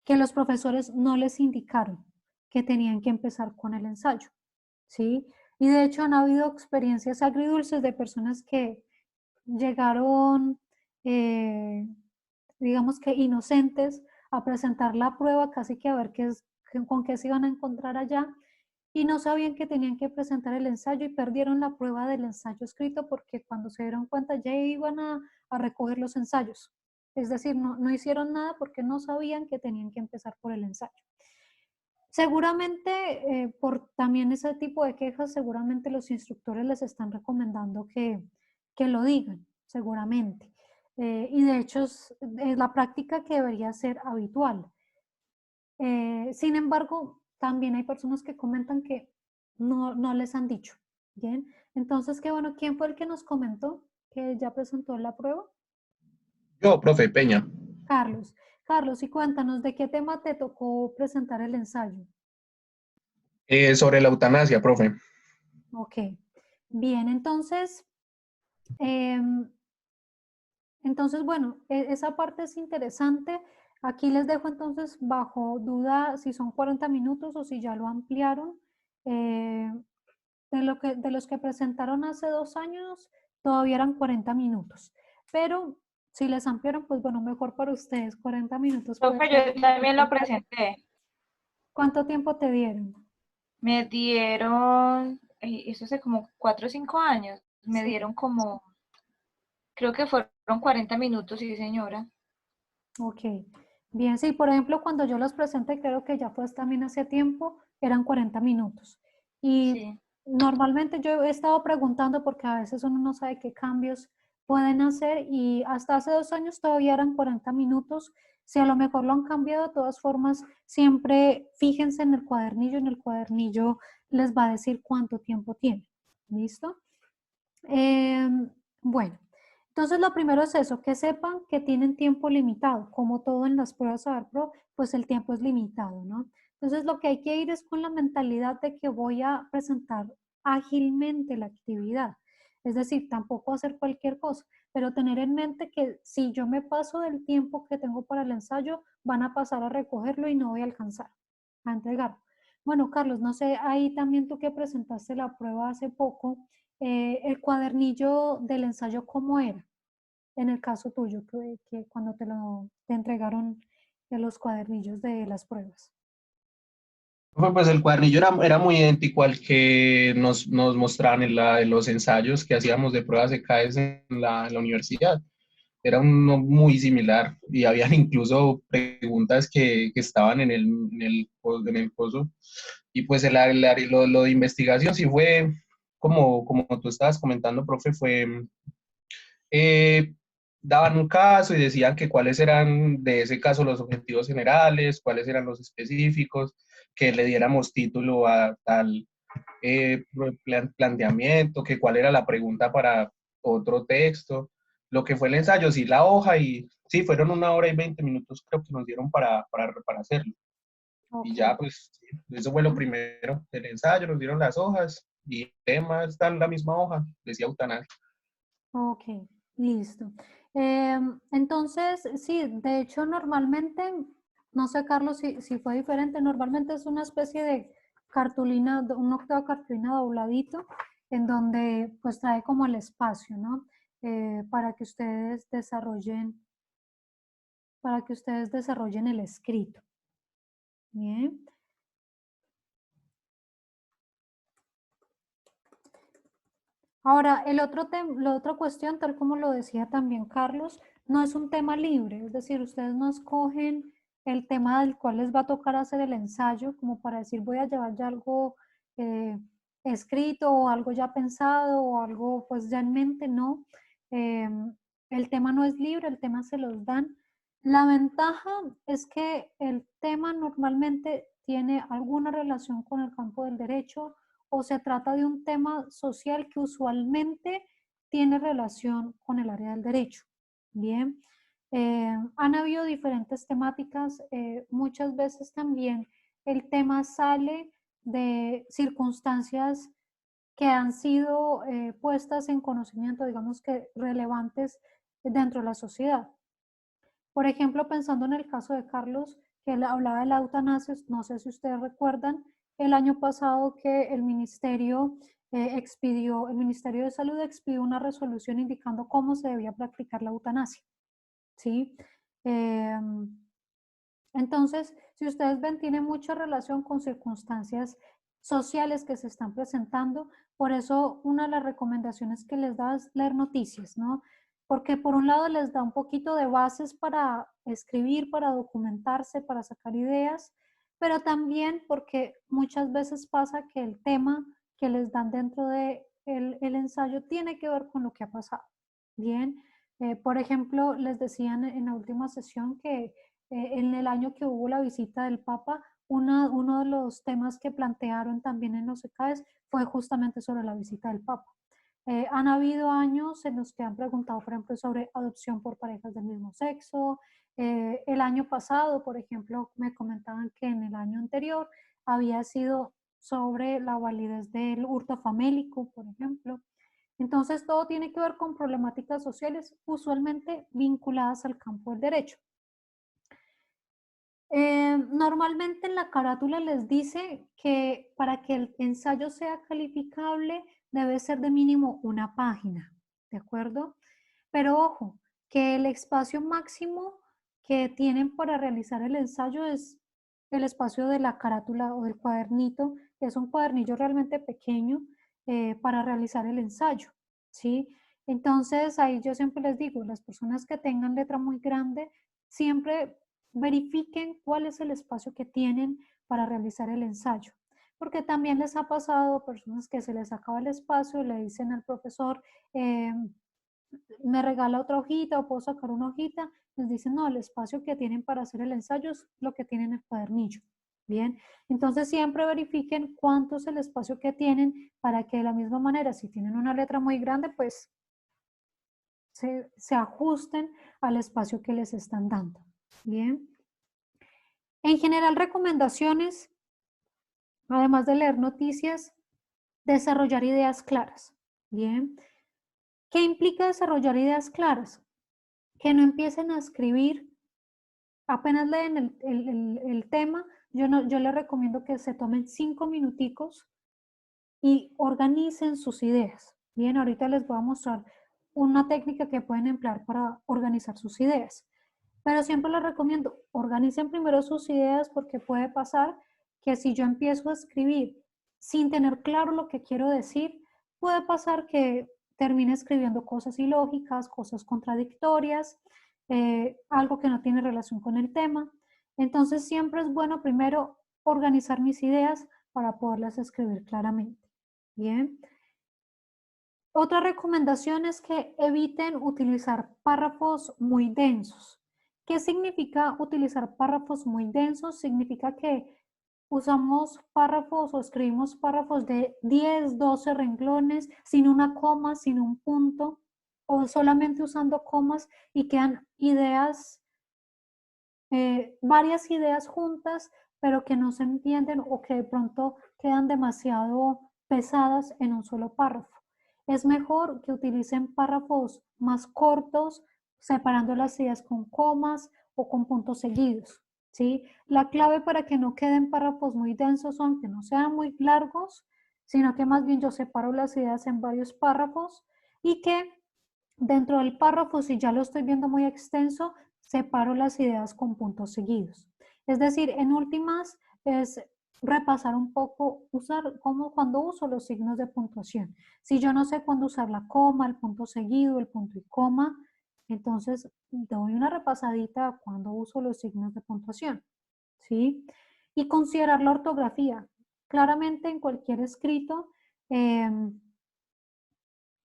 que los profesores no les indicaron que tenían que empezar con el ensayo, ¿sí? Y de hecho han habido experiencias agridulces de personas que llegaron, digamos que inocentes, a presentar la prueba, casi que a ver con qué se iban a encontrar allá, y no sabían que tenían que presentar el ensayo y perdieron la prueba del ensayo escrito porque cuando se dieron cuenta ya iban a recoger los ensayos. Es decir, no hicieron nada porque no sabían que tenían que empezar por el ensayo. Seguramente, por también ese tipo de quejas, seguramente los instructores les están recomendando que lo digan, seguramente. Y de hecho es la práctica que debería ser habitual. Sin embargo, también hay personas que comentan que no les han dicho. Bien, entonces, qué bueno, ¿quién fue el que nos comentó que ya presentó la prueba? Yo, profe Peña, Carlos. Carlos, y cuéntanos, ¿de qué tema te tocó presentar el ensayo? sobre la eutanasia, profe. Ok, bien, em, entonces, bueno, esa parte es interesante. Aquí les dejo entonces bajo duda si son 40 minutos o si ya lo ampliaron. Eh, de los que presentaron hace 2 años, todavía eran 40 minutos. Pero si les ampliaron, pues bueno, mejor para ustedes, 40 minutos. Profe, yo también lo presenté. ¿Cuánto tiempo te dieron? Me dieron, eso hace como 4 o 5 años, me Sí. dieron como, creo que fueron 40 minutos, sí señora. Ok, bien, sí, por ejemplo, cuando yo los presenté, creo que ya fue también hace tiempo, eran 40 minutos. Y Sí. normalmente yo he estado preguntando porque a veces uno no sabe qué cambios pueden hacer y hasta hace 2 años todavía eran 40 minutos. Si a lo mejor lo han cambiado, de todas formas, siempre fíjense en el cuadernillo les va a decir cuánto tiempo tiene. ¿Listo? Bueno, entonces lo primero es eso, que sepan que tienen tiempo limitado, como todo en las pruebas Pro, pues el tiempo es limitado, ¿no? Entonces lo que hay que ir es con la mentalidad de que voy a presentar ágilmente la actividad, es decir, tampoco hacer cualquier cosa, pero tener en mente que si yo me paso del tiempo que tengo para el ensayo, van a pasar a recogerlo y no voy a alcanzar a entregarlo. Bueno, Carlos, no sé, ahí también tú que presentaste la prueba hace poco, el cuadernillo del ensayo, ¿cómo era? En el caso tuyo, que cuando te entregaron los cuadernillos de las pruebas. Pues el cuadernillo era muy idéntico al que nos mostraban en los ensayos que hacíamos de pruebas de CAES en la universidad. Era uno muy similar y habían incluso preguntas que estaban en el coso. Y pues lo de investigación sí fue, como tú estabas comentando, profe, eh, daban un caso y decían que cuáles eran de ese caso los objetivos generales, cuáles eran los específicos, que le diéramos título a tal planteamiento, que cuál era la pregunta para otro texto, lo que fue el ensayo, sí, la hoja, y sí, fueron 1 hora y 20 minutos creo que nos dieron para hacerlo. Ok. Y ya, pues, sí, eso fue lo primero del ensayo, nos dieron las hojas y el tema está en la misma hoja, decía eutanasia. Ok, listo. Entonces, sí, de hecho normalmente, no sé Carlos si fue diferente, normalmente es una especie de cartulina, un octavo cartulina dobladito, en donde pues trae como el espacio, ¿no? Para que ustedes desarrollen el escrito. Bien. Ahora, la otra cuestión, tal como lo decía también Carlos, no es un tema libre, es decir, ustedes no escogen el tema del cual les va a tocar hacer el ensayo, como para decir voy a llevar ya algo eh, escrito o algo ya pensado o algo pues ya en mente, no. Eh, el tema no es libre, el tema se los dan. La ventaja es que el tema normalmente tiene alguna relación con el campo del derecho, o se trata de un tema social que usualmente tiene relación con el área del derecho. Bien, han habido diferentes temáticas, muchas veces también el tema sale de circunstancias que han sido puestas en conocimiento, digamos que relevantes dentro de la sociedad. Por ejemplo, pensando en el caso de Carlos, que él hablaba de la eutanasia, no sé si ustedes recuerdan, el año pasado que el Ministerio el Ministerio de Salud expidió una resolución indicando cómo se debía practicar la eutanasia, ¿sí? Entonces, si ustedes ven, tiene mucha relación con circunstancias sociales que se están presentando. Por eso, una de las recomendaciones que les da es leer noticias, ¿no? Porque por un lado les da un poquito de bases para escribir, para documentarse, para sacar ideas, pero también porque muchas veces pasa que el tema que les dan dentro de el ensayo tiene que ver con lo que ha pasado. Bien, por ejemplo, les decían en la última sesión que en el año que hubo la visita del Papa, uno de los temas que plantearon también en los ECAES fue justamente sobre la visita del Papa. Han habido años en los que han preguntado, por ejemplo, sobre adopción por parejas del mismo sexo. El año pasado, por ejemplo, me comentaban que en el año anterior había sido sobre la validez del hurto famélico, por ejemplo. Entonces, todo tiene que ver con problemáticas sociales usualmente vinculadas al campo del derecho. Normalmente en la carátula les dice que para que el ensayo sea calificable debe ser de mínimo una página, ¿de acuerdo? Pero ojo, que el espacio máximo que tienen para realizar el ensayo es el espacio de la carátula o del cuadernito, que es un cuadernillo realmente pequeño para realizar el ensayo, ¿sí? Entonces ahí yo siempre les digo, las personas que tengan letra muy grande, siempre verifiquen cuál es el espacio que tienen para realizar el ensayo. Porque también les ha pasado personas que se les acaba el espacio y le dicen al profesor, me regala otra hojita o puedo sacar una hojita. Les dicen, no, el espacio que tienen para hacer el ensayo es lo que tienen en el cuadernillo. Bien, entonces siempre verifiquen cuánto es el espacio que tienen para que de la misma manera, si tienen una letra muy grande, pues se ajusten al espacio que les están dando. Bien. En general, recomendaciones, además de leer noticias, desarrollar ideas claras. Bien. ¿Qué implica desarrollar ideas claras? Que no empiecen a escribir, apenas leen el tema, yo les recomiendo que se tomen 5 minuticos y organicen sus ideas. Bien, ahorita les voy a mostrar una técnica que pueden emplear para organizar sus ideas. Pero siempre les recomiendo, organicen primero sus ideas porque puede pasar que si yo empiezo a escribir sin tener claro lo que quiero decir, puede pasar que termine escribiendo cosas ilógicas, cosas contradictorias, algo que no tiene relación con el tema. Entonces siempre es bueno primero organizar mis ideas para poderlas escribir claramente. Bien. Otra recomendación es que eviten utilizar párrafos muy densos. ¿Qué significa utilizar párrafos muy densos? Significa que usamos párrafos o escribimos párrafos de 10, 12 renglones, sin una coma, sin un punto, o solamente usando comas y quedan ideas, varias ideas juntas, pero que no se entienden o que de pronto quedan demasiado pesadas en un solo párrafo. Es mejor que utilicen párrafos más cortos, separando las ideas con comas o con puntos seguidos, ¿sí? La clave para que no queden párrafos muy densos son que no sean muy largos, sino que más bien yo separo las ideas en varios párrafos y que dentro del párrafo, si ya lo estoy viendo muy extenso, separo las ideas con puntos seguidos. Es decir, en últimas es repasar un poco, cuando uso los signos de puntuación. Si yo no sé cuándo usar la coma, el punto seguido, el punto y coma, entonces doy una repasadita cuando uso los signos de puntuación, ¿sí? Y considerar la ortografía. Claramente en cualquier escrito,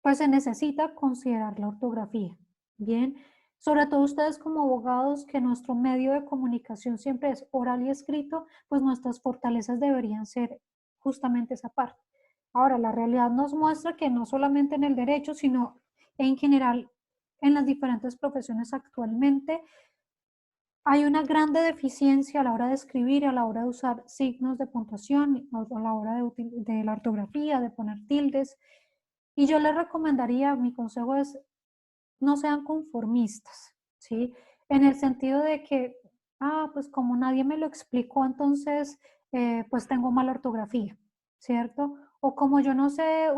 pues se necesita considerar la ortografía. Bien, sobre todo ustedes como abogados, que nuestro medio de comunicación siempre es oral y escrito, pues nuestras fortalezas deberían ser justamente esa parte. Ahora, la realidad nos muestra que no solamente en el derecho, sino en general en las diferentes profesiones actualmente, hay una grande deficiencia a la hora de escribir, a la hora de usar signos de puntuación, a la hora de la ortografía, de poner tildes. Y yo les recomendaría, mi consejo es, no sean conformistas, ¿sí? En el sentido de que, pues como nadie me lo explicó, entonces, pues tengo mala ortografía, ¿cierto? O como yo no sé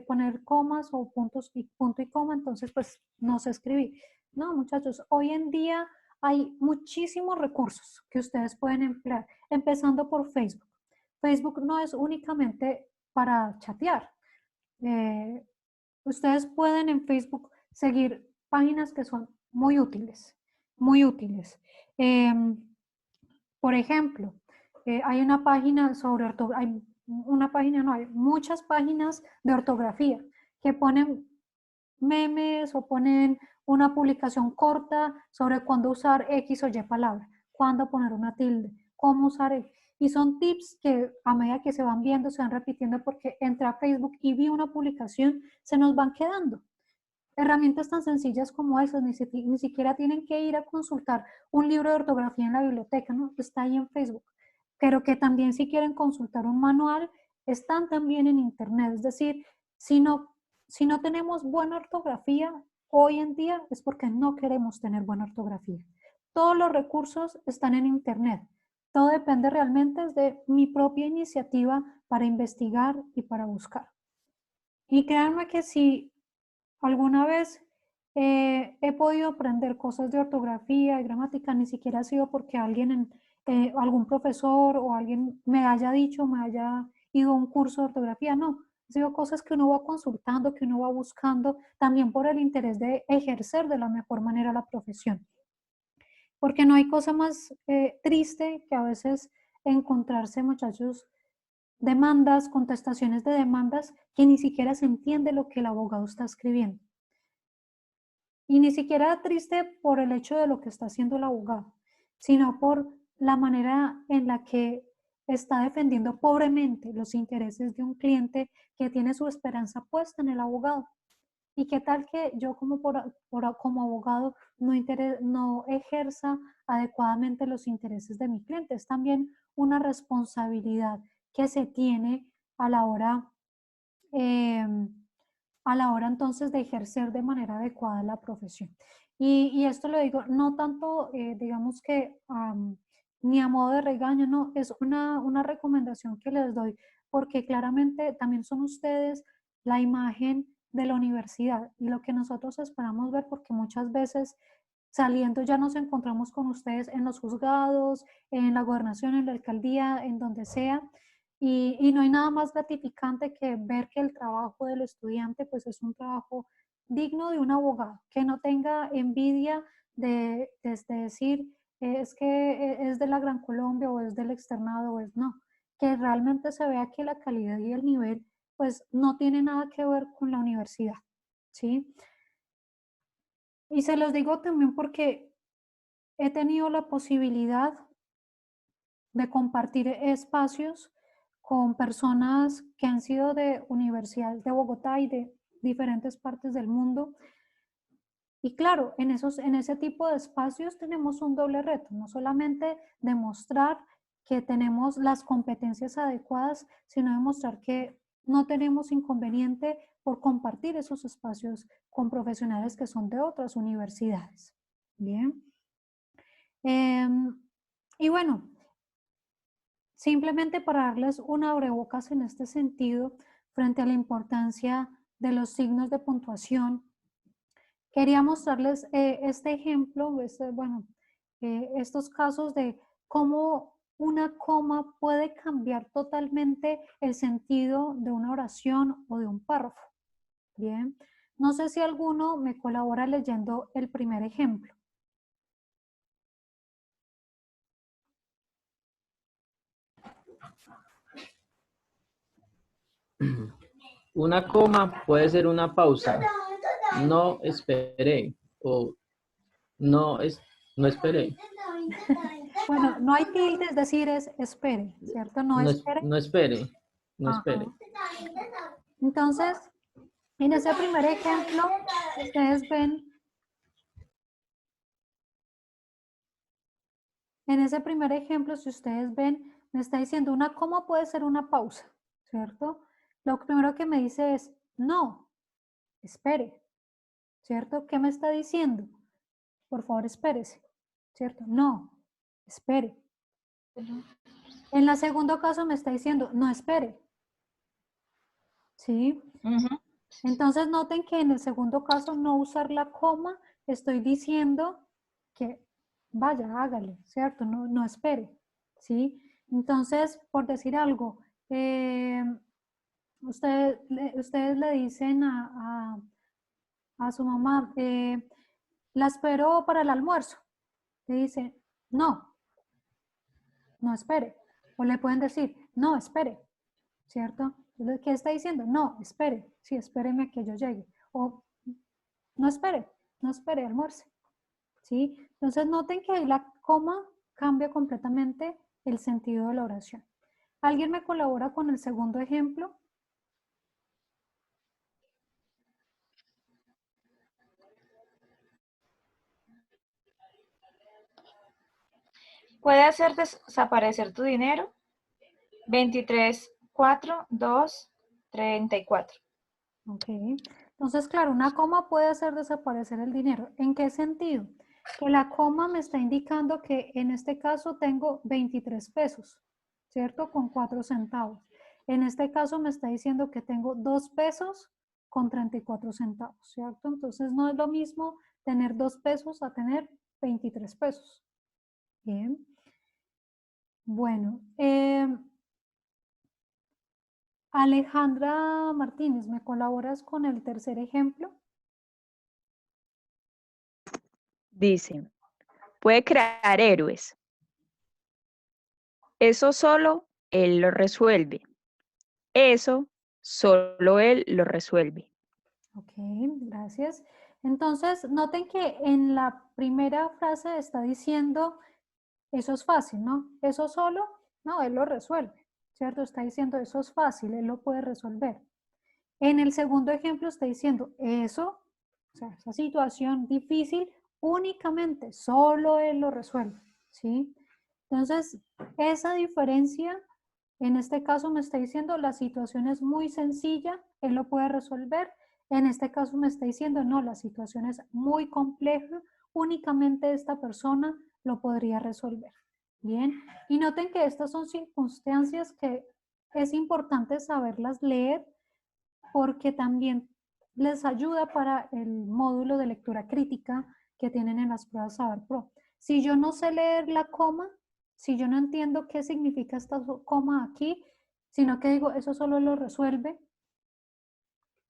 poner comas o puntos y punto y coma, entonces pues no sé escribir. No, muchachos, hoy en día hay muchísimos recursos que ustedes pueden emplear, empezando por Facebook. Facebook no es únicamente para chatear. Ustedes pueden en Facebook seguir páginas que son muy útiles, muy útiles. Por ejemplo, hay una página sobre ortografía, hay muchas páginas de ortografía que ponen memes o ponen una publicación corta sobre cuándo usar X o Y palabra, cuándo poner una tilde, cómo usar X. Y son tips que a medida que se van viendo, se van repitiendo porque entré a Facebook y vi una publicación, se nos van quedando. Herramientas tan sencillas como esas, ni siquiera tienen que ir a consultar un libro de ortografía en la biblioteca, ¿no? Está ahí en Facebook. Pero que también si quieren consultar un manual, están también en internet. Es decir, si no tenemos buena ortografía hoy en día es porque no queremos tener buena ortografía. Todos los recursos están en internet. Todo depende realmente de mi propia iniciativa para investigar y para buscar. Y créanme que si alguna vez he podido aprender cosas de ortografía y gramática, ni siquiera ha sido porque algún profesor o alguien me haya dicho, me haya ido a un curso de ortografía, no. Han sido cosas que uno va consultando, que uno va buscando, también por el interés de ejercer de la mejor manera la profesión. Porque no hay cosa más triste que a veces encontrarse, muchachos, demandas, contestaciones de demandas que ni siquiera se entiende lo que el abogado está escribiendo. Y ni siquiera triste por el hecho de lo que está haciendo el abogado, sino por la manera en la que está defendiendo pobremente los intereses de un cliente que tiene su esperanza puesta en el abogado. ¿Y qué tal que yo como abogado no ejerza adecuadamente los intereses de mi cliente? Es también una responsabilidad que se tiene a la hora entonces de ejercer de manera adecuada la profesión. Y esto lo digo no tanto, digamos que ni a modo de regaño, no, es una recomendación que les doy, porque claramente también son ustedes la imagen de la universidad y lo que nosotros esperamos ver, porque muchas veces saliendo ya nos encontramos con ustedes en los juzgados, en la gobernación, en la alcaldía, en donde sea, y no hay nada más gratificante que ver que el trabajo del estudiante pues es un trabajo digno de un abogado, que no tenga envidia de decir es que es de la Gran Colombia o es del externado o es no, que realmente se vea que la calidad y el nivel pues no tiene nada que ver con la universidad, ¿sí? Y se los digo también porque he tenido la posibilidad de compartir espacios con personas que han sido de universidades de Bogotá y de diferentes partes del mundo. Y claro, en ese tipo de espacios tenemos un doble reto, no solamente demostrar que tenemos las competencias adecuadas, sino demostrar que no tenemos inconveniente por compartir esos espacios con profesionales que son de otras universidades. Bien. Y bueno, simplemente para darles un abrebocas en este sentido, frente a la importancia de los signos de puntuación, quería mostrarles este ejemplo, estos casos de cómo una coma puede cambiar totalmente el sentido de una oración o de un párrafo. Bien, no sé si alguno me colabora leyendo el primer ejemplo. Una coma puede ser una pausa. No esperé o no esperé. Bueno, no hay tilde, es decir, es espere, ¿cierto? No espere. No espere. No espere. Entonces, en ese primer ejemplo, ustedes ven, si ustedes ven, me está diciendo una coma puede ser una pausa, ¿cierto? Lo primero que me dice es, no, espere, ¿cierto? ¿Qué me está diciendo? Por favor, espérese, ¿cierto? No, espere. En el segundo caso me está diciendo, no espere. ¿Sí? Entonces noten que en el segundo caso no usar la coma, estoy diciendo que vaya, hágale, ¿cierto? No espere, ¿sí? Entonces, por decir algo, ustedes le dicen a su mamá, la espero para el almuerzo. Le dice, no espere. O le pueden decir, no, espere, ¿cierto? Entonces, ¿qué está diciendo? No, espere, sí, espéreme a que yo llegue. O no espere, almuerce, ¿sí? Entonces noten que ahí la coma cambia completamente el sentido de la oración. ¿Alguien me colabora con el segundo ejemplo? Puede hacer desaparecer tu dinero. 23, 4, 2, 34. Ok. Entonces, claro, una coma puede hacer desaparecer el dinero. ¿En qué sentido? Que la coma me está indicando que en este caso tengo 23 pesos, ¿cierto? Con 4 centavos. En este caso me está diciendo que tengo 2 pesos con 34 centavos, ¿cierto? Entonces no es lo mismo tener 2 pesos a tener 23 pesos. Bien. Bueno, Alejandra Martínez, ¿me colaboras con el tercer ejemplo? Dice, puede crear héroes. Eso solo él lo resuelve. Eso solo él lo resuelve. Ok, gracias. Entonces, noten que en la primera frase está diciendo, eso es fácil, ¿no? Eso solo, no, él lo resuelve, ¿cierto? Está diciendo, eso es fácil, él lo puede resolver. En el segundo ejemplo está diciendo, eso, o sea, esa situación difícil, únicamente, solo él lo resuelve, ¿sí? Entonces, esa diferencia, en este caso me está diciendo, la situación es muy sencilla, él lo puede resolver. En este caso me está diciendo, no, la situación es muy compleja, únicamente esta persona lo podría resolver. Bien, y noten que estas son circunstancias que es importante saberlas leer porque también les ayuda para el módulo de lectura crítica que tienen en las pruebas Saber Pro. Si yo no sé leer la coma, si yo no entiendo qué significa esta coma aquí, sino que digo, eso solo lo resuelve,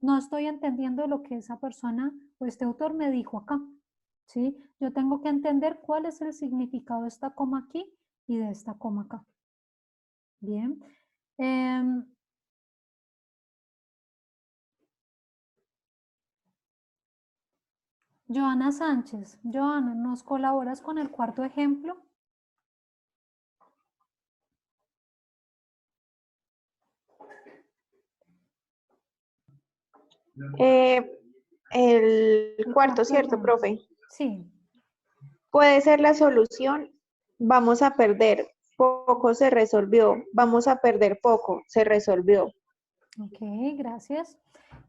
no estoy entendiendo lo que esa persona o este autor me dijo acá, ¿sí? Yo tengo que entender cuál es el significado de esta coma aquí y de esta coma acá. Bien. Joana Sánchez. Joana, ¿nos colaboras con el cuarto ejemplo? El cuarto, ¿cierto, profe? Sí. Puede ser la solución, vamos a perder, poco se resolvió, vamos a perder poco, se resolvió. Ok, gracias.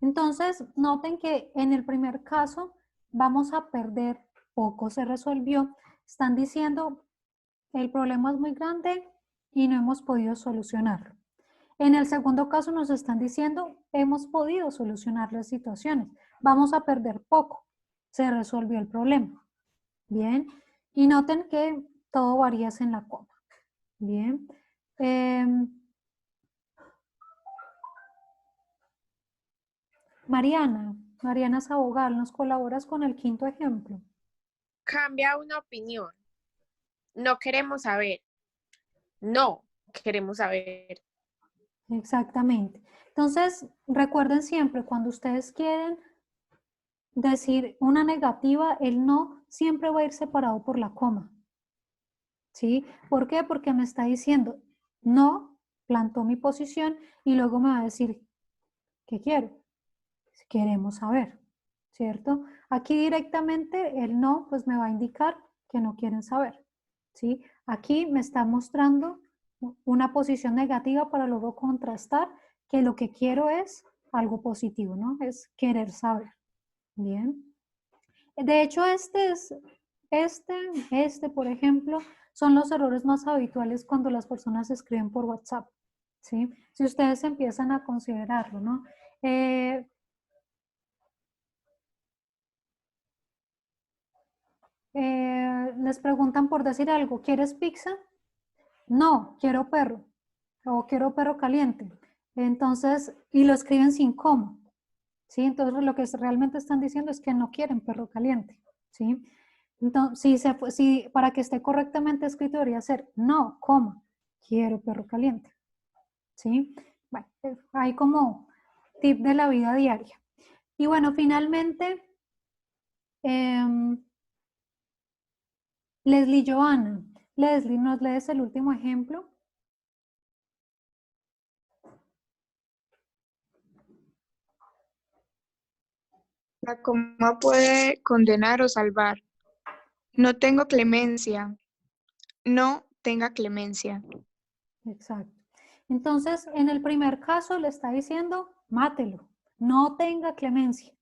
Entonces, noten que en el primer caso vamos a perder poco, se resolvió. Están diciendo, el problema es muy grande y no hemos podido solucionarlo. En el segundo caso nos están diciendo, hemos podido solucionar las situaciones. Vamos a perder poco, se resolvió el problema. Bien, y noten que todo varía en la coma. Bien. Mariana Sabogal, ¿nos colaboras con el quinto ejemplo? Cambia una opinión. No queremos saber. No queremos saber. Exactamente. Entonces, recuerden siempre, cuando ustedes quieren decir una negativa, el no siempre va a ir separado por la coma. ¿Sí? ¿Por qué? Porque me está diciendo, no, plantó mi posición y luego me va a decir, ¿qué quiero? Queremos saber, ¿cierto? Aquí directamente el no, pues me va a indicar que no quieren saber, ¿sí? Aquí me está mostrando una posición negativa para luego contrastar que lo que quiero es algo positivo, ¿no? Es querer saber, ¿bien? De hecho, por ejemplo, son los errores más habituales cuando las personas escriben por WhatsApp, ¿sí? Si ustedes empiezan a considerarlo, ¿no? Les preguntan por decir algo, ¿quieres pizza? No, quiero perro o quiero perro caliente. Entonces, y lo escriben sin coma, ¿sí? Entonces lo que realmente están diciendo es que no quieren perro caliente, ¿sí? Entonces, si para que esté correctamente escrito debería ser no, coma, quiero perro caliente, ¿sí? Bueno, hay como tip de la vida diaria. Y bueno, finalmente, Leslie Joana. Leslie, ¿nos lees el último ejemplo? La coma puede condenar o salvar. No tengo clemencia. No tenga clemencia. Exacto. Entonces, en el primer caso le está diciendo, mátelo, no tenga clemencia,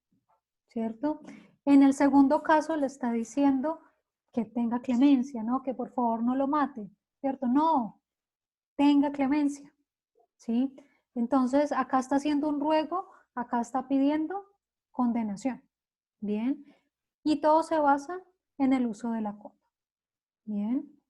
¿cierto? En el segundo caso le está diciendo que tenga clemencia, ¿no? Que por favor no lo mate, ¿cierto? No, tenga clemencia, ¿sí? Entonces, acá está haciendo un ruego, acá está pidiendo condenación, ¿bien? Y todo se basa en el uso de la coma, ¿bien?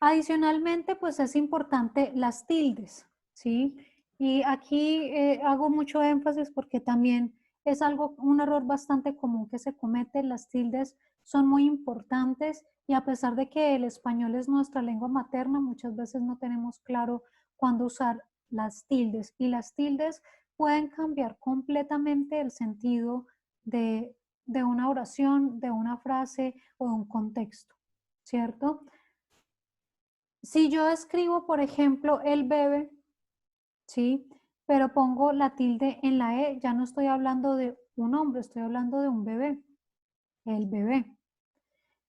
Adicionalmente, pues es importante las tildes, ¿sí? Y aquí hago mucho énfasis porque también es un error bastante común que se comete. Las tildes son muy importantes y a pesar de que el español es nuestra lengua materna, muchas veces no tenemos claro cuándo usar las tildes. Y las tildes pueden cambiar completamente el sentido de una oración, de una frase o de un contexto, ¿cierto? Si yo escribo, por ejemplo, el bebé, ¿sí? Pero pongo la tilde en la E, ya no estoy hablando de un hombre, estoy hablando de un bebé, el bebé.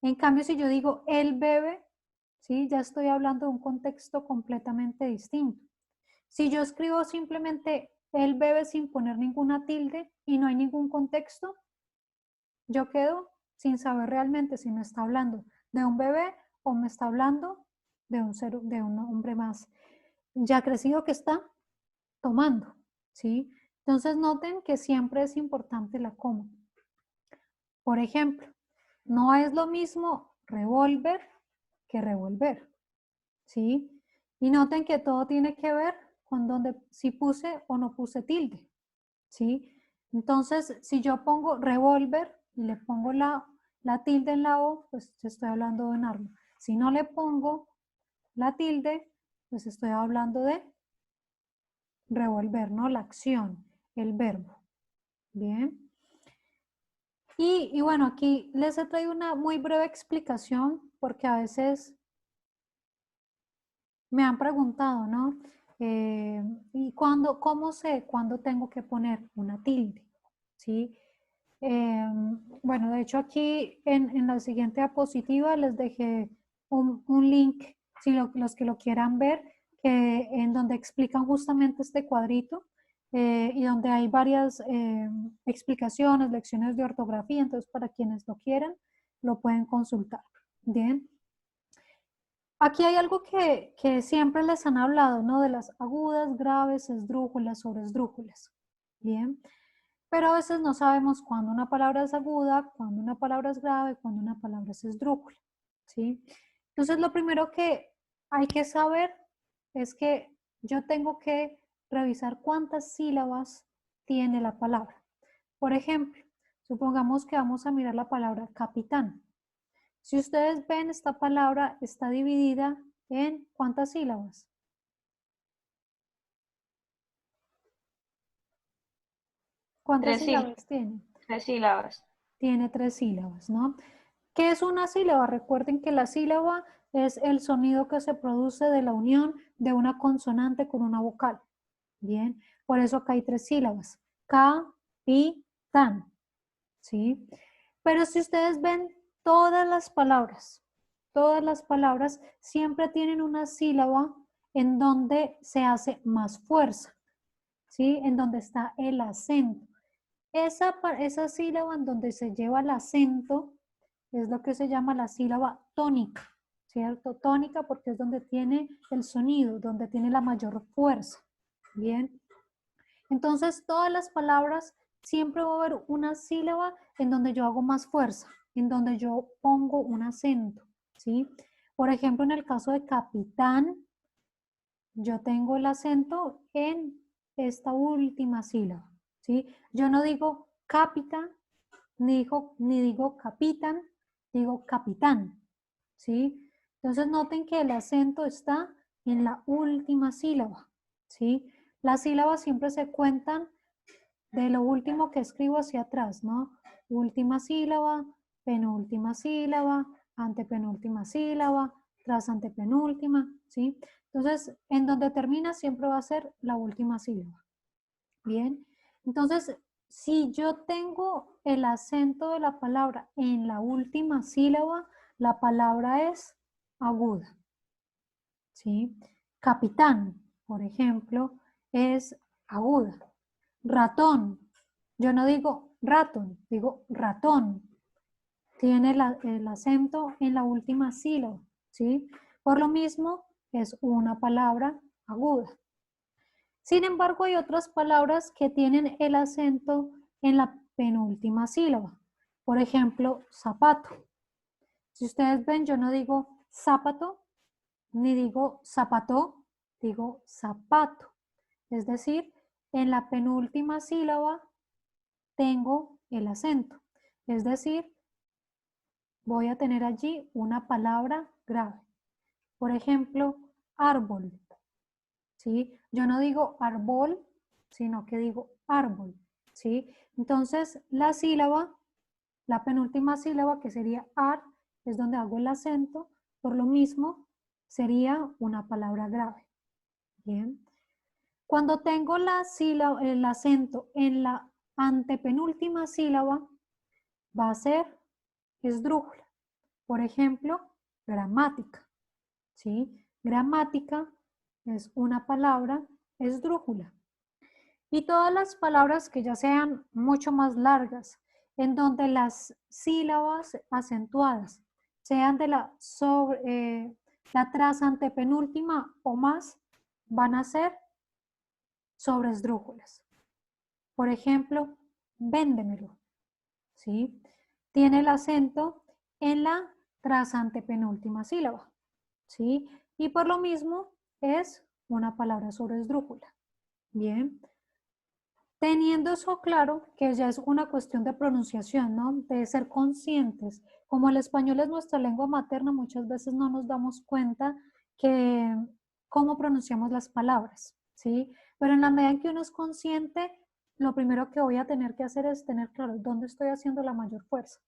En cambio, si yo digo el bebé, ¿sí? Ya estoy hablando de un contexto completamente distinto. Si yo escribo simplemente el bebé sin poner ninguna tilde y no hay ningún contexto, yo quedo sin saber realmente si me está hablando de un bebé o me está hablando de un hombre más ya crecido que está tomando, ¿sí? Entonces noten que siempre es importante la coma. Por ejemplo, no es lo mismo revólver que revolver, ¿sí? Y noten que todo tiene que ver con si puse o no puse tilde, ¿sí? Entonces, si yo pongo revólver y le pongo la tilde en la O, pues estoy hablando de un arma. Si no le pongo la tilde, pues estoy hablando de revolver, ¿no? La acción, el verbo. Bien. Y bueno, aquí les he traído una muy breve explicación porque a veces me han preguntado, ¿no? ¿Y cómo sé cuándo tengo que poner una tilde? ¿Sí? Bueno, de hecho aquí en la siguiente diapositiva les dejé un link, si los que lo quieran ver, en donde explican justamente este cuadrito y donde hay varias explicaciones, lecciones de ortografía, entonces para quienes lo quieran, lo pueden consultar. Bien. Aquí hay algo que siempre les han hablado, ¿no? De las agudas, graves, esdrújulas, sobreesdrújulas. Bien. Pero a veces no sabemos cuándo una palabra es aguda, cuándo una palabra es grave, cuándo una palabra es esdrújula. ¿Sí? Entonces, lo primero que hay que saber es que yo tengo que revisar cuántas sílabas tiene la palabra. Por ejemplo, supongamos que vamos a mirar la palabra capitán. Si ustedes ven, esta palabra está dividida en ¿cuántas sílabas? ¿Cuántas sílabas tiene? 3 sílabas. Tiene 3 sílabas, ¿no? ¿Qué es una sílaba? Recuerden que la sílaba es el sonido que se produce de la unión de una consonante con una vocal. Bien, por eso acá hay 3 sílabas. Capitán, ¿sí? Pero si ustedes ven todas las palabras siempre tienen una sílaba en donde se hace más fuerza, ¿sí? En donde está el acento. Esa sílaba en donde se lleva el acento es lo que se llama la sílaba tónica, ¿cierto? Tónica porque es donde tiene el sonido, donde tiene la mayor fuerza. Bien. Entonces, todas las palabras siempre va a haber una sílaba en donde yo hago más fuerza, en donde yo pongo un acento, ¿sí? Por ejemplo, en el caso de capitán, yo tengo el acento en esta última sílaba, ¿sí? Yo no digo capitán, ni digo capitán, digo capitán, ¿sí? Entonces noten que el acento está en la última sílaba, ¿sí? Las sílabas siempre se cuentan de lo último que escribo hacia atrás, ¿no? Última sílaba, penúltima sílaba, antepenúltima sílaba, tras antepenúltima, ¿sí? Entonces, en donde termina siempre va a ser la última sílaba. Bien, entonces, si yo tengo el acento de la palabra en la última sílaba, la palabra es aguda, ¿sí? Capitán, por ejemplo, es aguda. Ratón, yo no digo ratón, digo ratón. Tiene el acento en la última sílaba, ¿sí? Por lo mismo, es una palabra aguda. Sin embargo, hay otras palabras que tienen el acento en la penúltima sílaba. Por ejemplo, zapato. Si ustedes ven, yo no digo zapato, ni digo zapato, digo zapato. Es decir, en la penúltima sílaba tengo el acento. Es decir, voy a tener allí una palabra grave. Por ejemplo, árbol. ¿Sí? Yo no digo árbol, sino que digo árbol. ¿Sí? Entonces, la sílaba, la penúltima sílaba, que sería ar, es donde hago el acento. Por lo mismo, sería una palabra grave. Bien. Cuando tengo el acento en la antepenúltima sílaba, va a ser esdrújula. Por ejemplo, gramática. ¿Sí? Gramática es una palabra esdrújula. Y todas las palabras que ya sean mucho más largas, en donde las sílabas acentuadas sean de la tras antepenúltima o más, van a ser sobresdrújulas. Por ejemplo, véndemelo, ¿sí? Tiene el acento en la tras antepenúltima sílaba, ¿sí? Y por lo mismo es una palabra sobresdrújula. Bien. Teniendo eso claro, que ya es una cuestión de pronunciación, ¿no? De ser conscientes. Como el español es nuestra lengua materna, muchas veces no nos damos cuenta que cómo pronunciamos las palabras, ¿sí? Pero en la medida en que uno es consciente, lo primero que voy a tener que hacer es tener claro dónde estoy haciendo la mayor fuerza,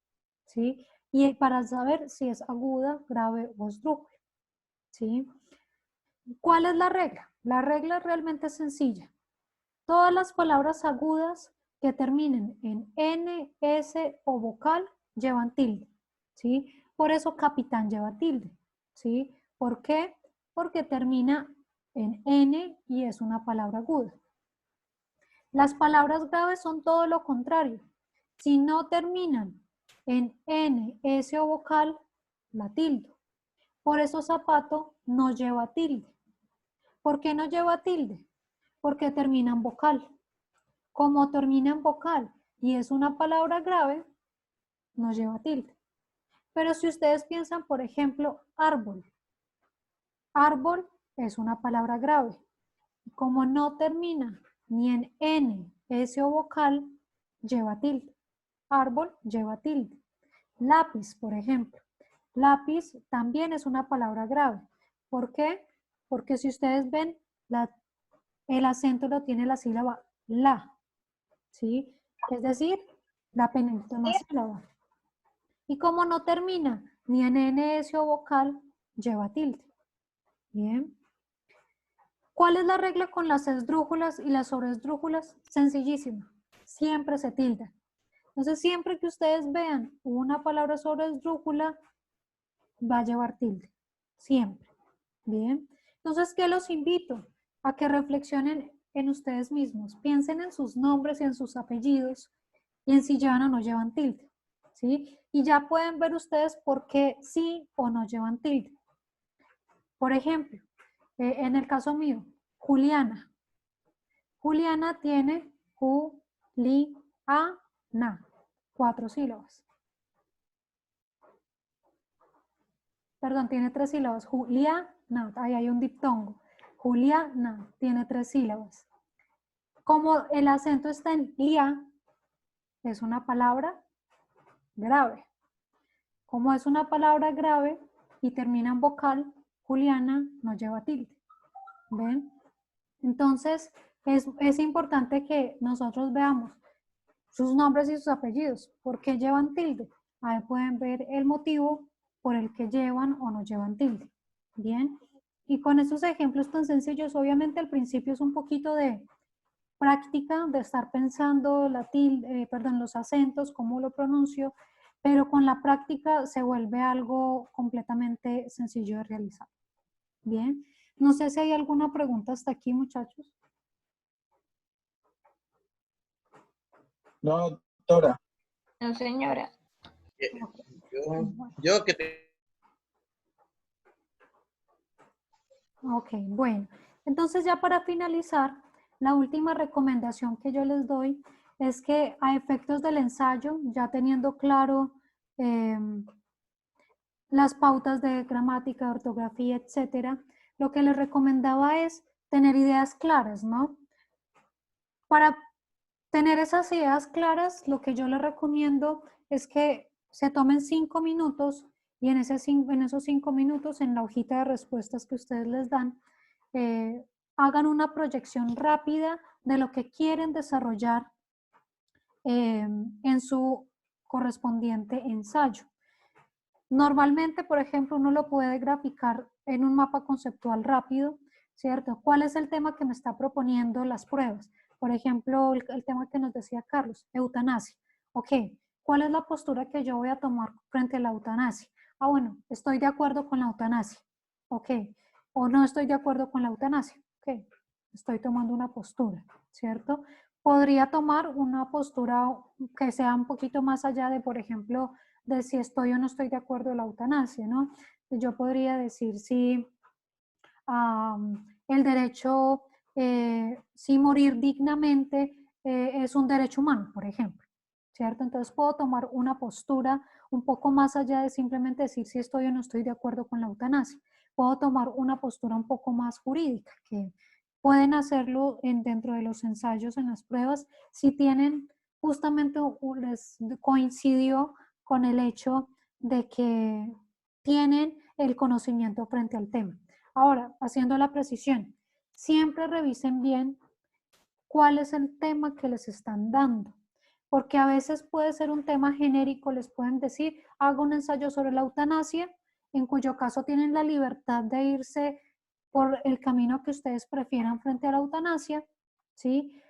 ¿sí? Y para saber si es aguda, grave o esdrújula, ¿sí? ¿Cuál es la regla? La regla realmente es sencilla. Todas las palabras agudas que terminen en N, S o vocal llevan tilde, ¿sí? Por eso capitán lleva tilde, ¿sí? ¿Por qué? Porque termina en N y es una palabra aguda. Las palabras graves son todo lo contrario. Si no terminan en N, S o vocal, la tildo. Por eso zapato no lleva tilde. ¿Por qué no lleva tilde? Porque termina en vocal. Como termina en vocal y es una palabra grave, no lleva tilde. Pero si ustedes piensan, por ejemplo, árbol. Árbol es una palabra grave. Como no termina ni en N, S o vocal, lleva tilde. Árbol lleva tilde. Lápiz, por ejemplo. Lápiz también es una palabra grave. ¿Por qué? Porque si ustedes ven, el acento lo tiene la sílaba la. ¿Sí? Es decir, la penúltima sílaba. Y como no termina ni en N, S o vocal, lleva tilde. Bien. ¿Cuál es la regla con las esdrújulas y las sobreesdrújulas? Sencillísima. Siempre se tilda. Entonces, siempre que ustedes vean una palabra sobreesdrújula, va a llevar tilde. Siempre. Bien. Entonces, ¿qué los invito? A que reflexionen en ustedes mismos. Piensen en sus nombres y en sus apellidos y en si llevan o no llevan tilde. ¿Sí? Y ya pueden ver ustedes por qué sí o no llevan tilde. Por ejemplo, en el caso mío, Juliana. Juliana tiene Ju-li-a-na. 4 sílabas. Perdón, tiene 3 sílabas. Juliana, ahí hay un diptongo. Juliana tiene 3 sílabas. Como el acento está en lia, es una palabra grave. Como es una palabra grave y termina en vocal, Juliana no lleva tilde. ¿Ven? Entonces, es importante que nosotros veamos sus nombres y sus apellidos. ¿Por qué llevan tilde? Ahí pueden ver el motivo por el que llevan o no llevan tilde. Bien. Y con estos ejemplos tan sencillos, obviamente al principio es un poquito de práctica, de estar pensando los acentos, cómo lo pronuncio, pero con la práctica se vuelve algo completamente sencillo de realizar. Bien. No sé si hay alguna pregunta hasta aquí, muchachos. No, doctora. No, señora. Yo que te... Ok, bueno. Entonces ya para finalizar, la última recomendación que yo les doy es que a efectos del ensayo, ya teniendo claro las pautas de gramática, ortografía, etcétera, lo que les recomendaba es tener ideas claras, ¿no? Para tener esas ideas claras, lo que yo les recomiendo es que se tomen 5 minutos y en esos 5 minutos, en la hojita de respuestas que ustedes les dan, hagan una proyección rápida de lo que quieren desarrollar en su correspondiente ensayo. Normalmente, por ejemplo, uno lo puede graficar en un mapa conceptual rápido, ¿cierto? ¿Cuál es el tema que me está proponiendo las pruebas? Por ejemplo, el tema que nos decía Carlos, eutanasia. Ok, ¿cuál es la postura que yo voy a tomar frente a la eutanasia? Ah, bueno, estoy de acuerdo con la eutanasia. Ok, o no estoy de acuerdo con la eutanasia. Ok, estoy tomando una postura, ¿cierto? Podría tomar una postura que sea un poquito más allá de, por ejemplo, de si estoy o no estoy de acuerdo con la eutanasia, ¿no? Yo podría decir si el derecho, si morir dignamente es un derecho humano, por ejemplo, ¿cierto? Entonces puedo tomar una postura un poco más allá de simplemente decir si estoy o no estoy de acuerdo con la eutanasia. Puedo tomar una postura un poco más jurídica, que pueden hacerlo dentro de los ensayos en las pruebas, si tienen justamente, les coincidió con el hecho de que tienen el conocimiento frente al tema. Ahora, haciendo la precisión, siempre revisen bien cuál es el tema que les están dando, porque a veces puede ser un tema genérico, les pueden decir, hago un ensayo sobre la eutanasia, en cuyo caso tienen la libertad de irse por el camino que ustedes prefieran frente a la eutanasia, ¿sí?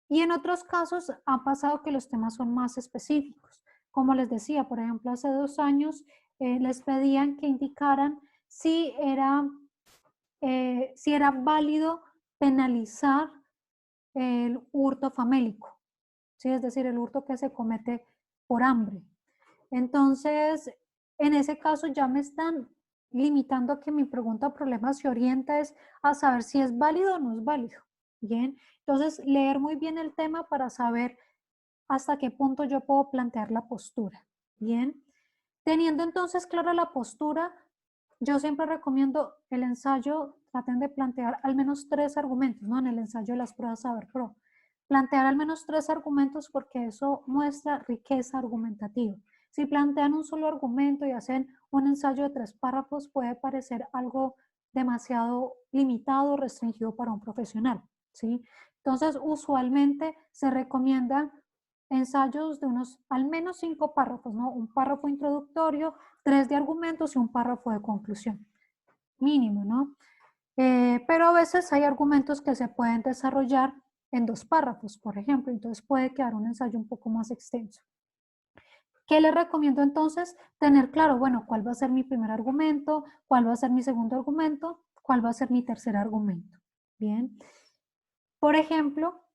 Y en otros casos ha pasado que los temas son más específicos. Como les decía, por ejemplo, hace 2 años les pedían que indicaran si era si era válido penalizar el hurto famélico, ¿sí? Es decir, el hurto que se comete por hambre. Entonces, en ese caso ya me están limitando a que mi pregunta o problema se orienta es a saber si es válido o no es válido. Bien, entonces leer muy bien el tema para saber hasta qué punto yo puedo plantear la postura. Bien, teniendo entonces clara la postura, yo siempre recomiendo el ensayo, traten de plantear al menos 3 argumentos, ¿no? En el ensayo de las pruebas Saber Pro. Plantear al menos 3 argumentos porque eso muestra riqueza argumentativa. Si plantean un solo argumento y hacen un ensayo de 3 párrafos, puede parecer algo demasiado limitado, restringido para un profesional, ¿sí? Entonces, usualmente se recomiendan ensayos de unos al menos 5 párrafos, ¿no? Un párrafo introductorio, 3 de argumentos y un párrafo de conclusión. Mínimo, ¿no? Pero a veces hay argumentos que se pueden desarrollar en 2 párrafos, por ejemplo, entonces puede quedar un ensayo un poco más extenso. ¿Qué les recomiendo entonces? Tener claro, bueno, cuál va a ser mi primer argumento, cuál va a ser mi segundo argumento, cuál va a ser mi tercer argumento. Bien. Por ejemplo,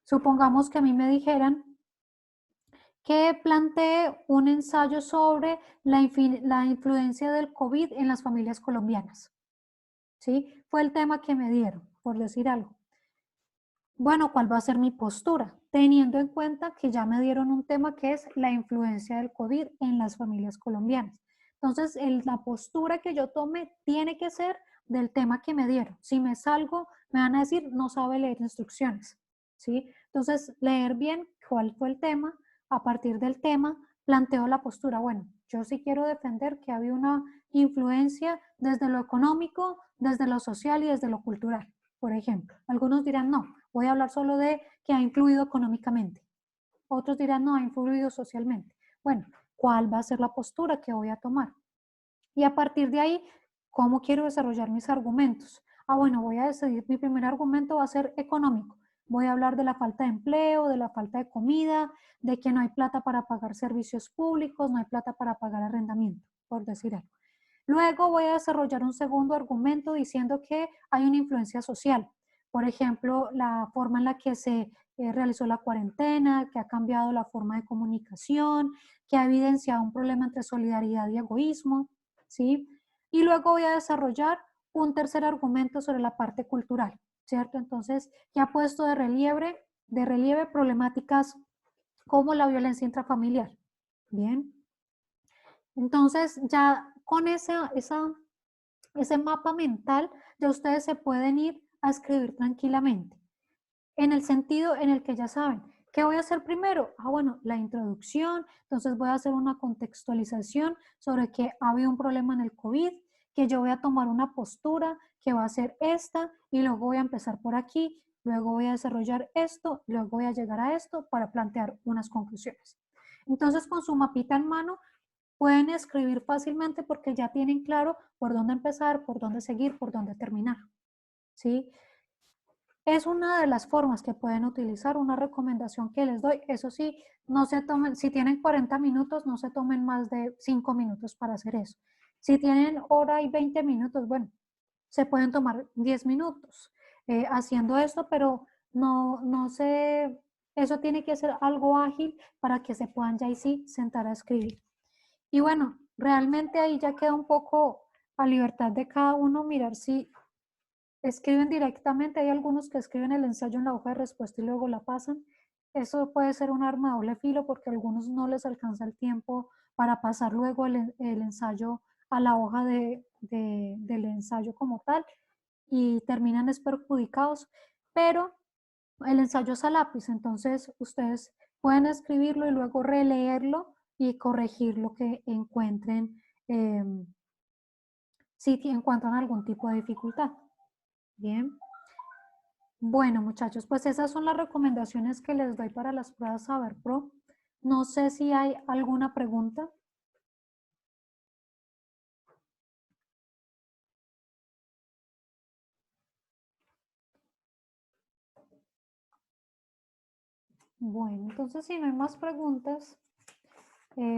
supongamos que a mí me dijeran que plantee un ensayo sobre la influencia del COVID en las familias colombianas. ¿Sí? Fue el tema que me dieron, por decir algo. Bueno, ¿cuál va a ser mi postura? Teniendo en cuenta que ya me dieron un tema que es la influencia del COVID en las familias colombianas. Entonces, la postura que yo tome tiene que ser del tema que me dieron. Si me salgo, me van a decir, no sabe leer instrucciones. ¿Sí? Entonces, leer bien cuál fue el tema. A partir del tema, planteo la postura. Bueno, yo sí quiero defender que había una influencia desde lo económico, desde lo social y desde lo cultural, por ejemplo. Algunos dirán, no, voy a hablar solo de que ha influido económicamente. Otros dirán, no, ha influido socialmente. Bueno, ¿cuál va a ser la postura que voy a tomar? Y a partir de ahí, ¿cómo quiero desarrollar mis argumentos? Bueno, voy a decidir, mi primer argumento va a ser económico. Voy a hablar de la falta de empleo, de la falta de comida, de que no hay plata para pagar servicios públicos, no hay plata para pagar arrendamiento, por decir algo. Luego voy a desarrollar un segundo argumento diciendo que hay una influencia social. Por ejemplo, la forma en la que se realizó la cuarentena, que ha cambiado la forma de comunicación, que ha evidenciado un problema entre solidaridad y egoísmo, ¿sí? Y luego voy a desarrollar un tercer argumento sobre la parte cultural, ¿cierto? Entonces, ya ha puesto de relieve problemáticas como la violencia intrafamiliar, ¿bien? Entonces, ya con ese mapa mental, ya ustedes se pueden ir a escribir tranquilamente, en el sentido en el que ya saben, ¿qué voy a hacer primero? Bueno, la introducción, entonces voy a hacer una contextualización sobre que había un problema en el COVID, que yo voy a tomar una postura que va a ser esta, y luego voy a empezar por aquí, luego voy a desarrollar esto, luego voy a llegar a esto para plantear unas conclusiones. Entonces, con su mapita en mano, pueden escribir fácilmente porque ya tienen claro por dónde empezar, por dónde seguir, por dónde terminar, ¿sí? Es una de las formas que pueden utilizar, una recomendación que les doy. Eso sí, no se tomen, si tienen 40 minutos, no se tomen más de 5 minutos para hacer eso. Si tienen hora y 20 minutos, bueno, se pueden tomar 10 minutos haciendo esto, pero no se, eso tiene que ser algo ágil para que se puedan ya y sí sentar a escribir. Y bueno, realmente ahí ya queda un poco a libertad de cada uno mirar si escriben directamente. Hay algunos que escriben el ensayo en la hoja de respuesta y luego la pasan. Eso puede ser un arma de doble filo porque a algunos no les alcanza el tiempo para pasar luego el ensayo a la hoja del ensayo como tal y terminan desperjudicados, pero el ensayo es a lápiz, entonces ustedes pueden escribirlo y luego releerlo y corregir lo que encuentren si encuentran algún tipo de dificultad. Bien. Bueno, muchachos, pues esas son las recomendaciones que les doy para las pruebas Saber Pro. No sé si hay alguna pregunta. Bueno, entonces si no hay más preguntas,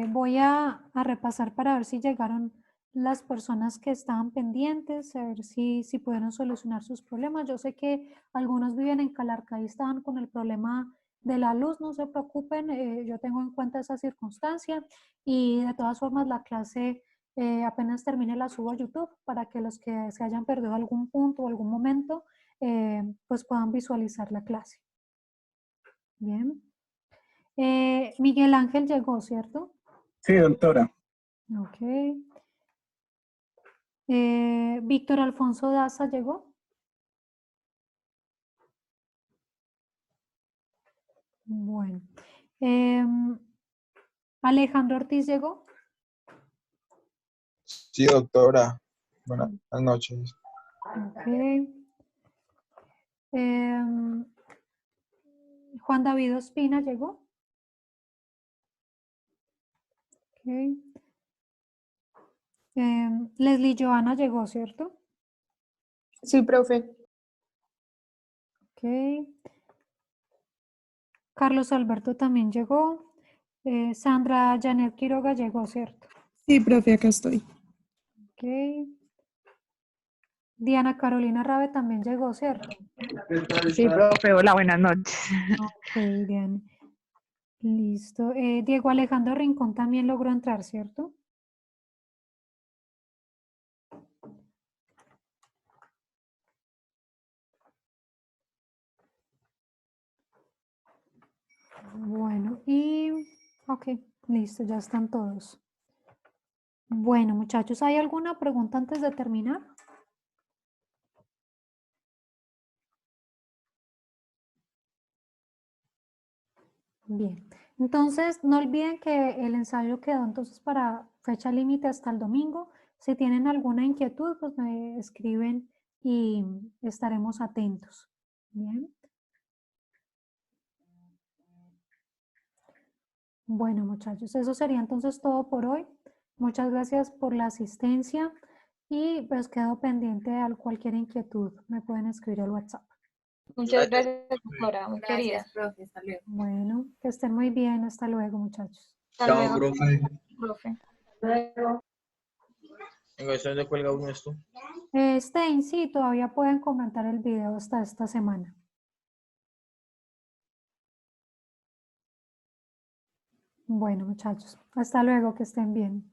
voy a repasar para ver si llegaron las personas que estaban pendientes, a ver si pudieron solucionar sus problemas. Yo sé que algunos viven en Calarcá y estaban con el problema de la luz, no se preocupen, yo tengo en cuenta esa circunstancia y de todas formas la clase apenas termine la subo a YouTube para que los que se hayan perdido algún punto o algún momento pues puedan visualizar la clase. Bien. Miguel Ángel llegó, ¿cierto? Sí, doctora. Ok. Víctor Alfonso Daza llegó. Bueno. Alejandro Ortiz llegó. Sí, doctora. Buenas noches. Ok. Juan David Ospina llegó. Ok. Leslie Joana llegó, ¿cierto? Sí, profe. Ok. Carlos Alberto también llegó. Sandra Janet Quiroga llegó, ¿cierto? Sí, profe, acá estoy. Ok. Diana Carolina Rabe también llegó, ¿cierto? Sí, profe, hola, buenas noches. Ok, Diana. Listo. Diego Alejandro Rincón también logró entrar, ¿cierto? Bueno, y ok, listo, ya están todos. Bueno, muchachos, ¿hay alguna pregunta antes de terminar? Bien, entonces no olviden que el ensayo quedó entonces para fecha límite hasta el domingo. Si tienen alguna inquietud, pues me escriben y estaremos atentos. Bien. Bueno, muchachos, eso sería entonces todo por hoy. Muchas gracias por la asistencia y pues quedo pendiente de cualquier inquietud. Me pueden escribir al WhatsApp. Muchas gracias, doctora, muy querida. Gracias, profe. Hasta luego. Bueno, que estén muy bien. Hasta luego, muchachos. Hasta Chao, luego, profe. profe. Venga, ¿eso dónde cuelga uno esto? Stein, sí, todavía pueden comentar el video hasta esta semana. Bueno, muchachos, hasta luego, que estén bien.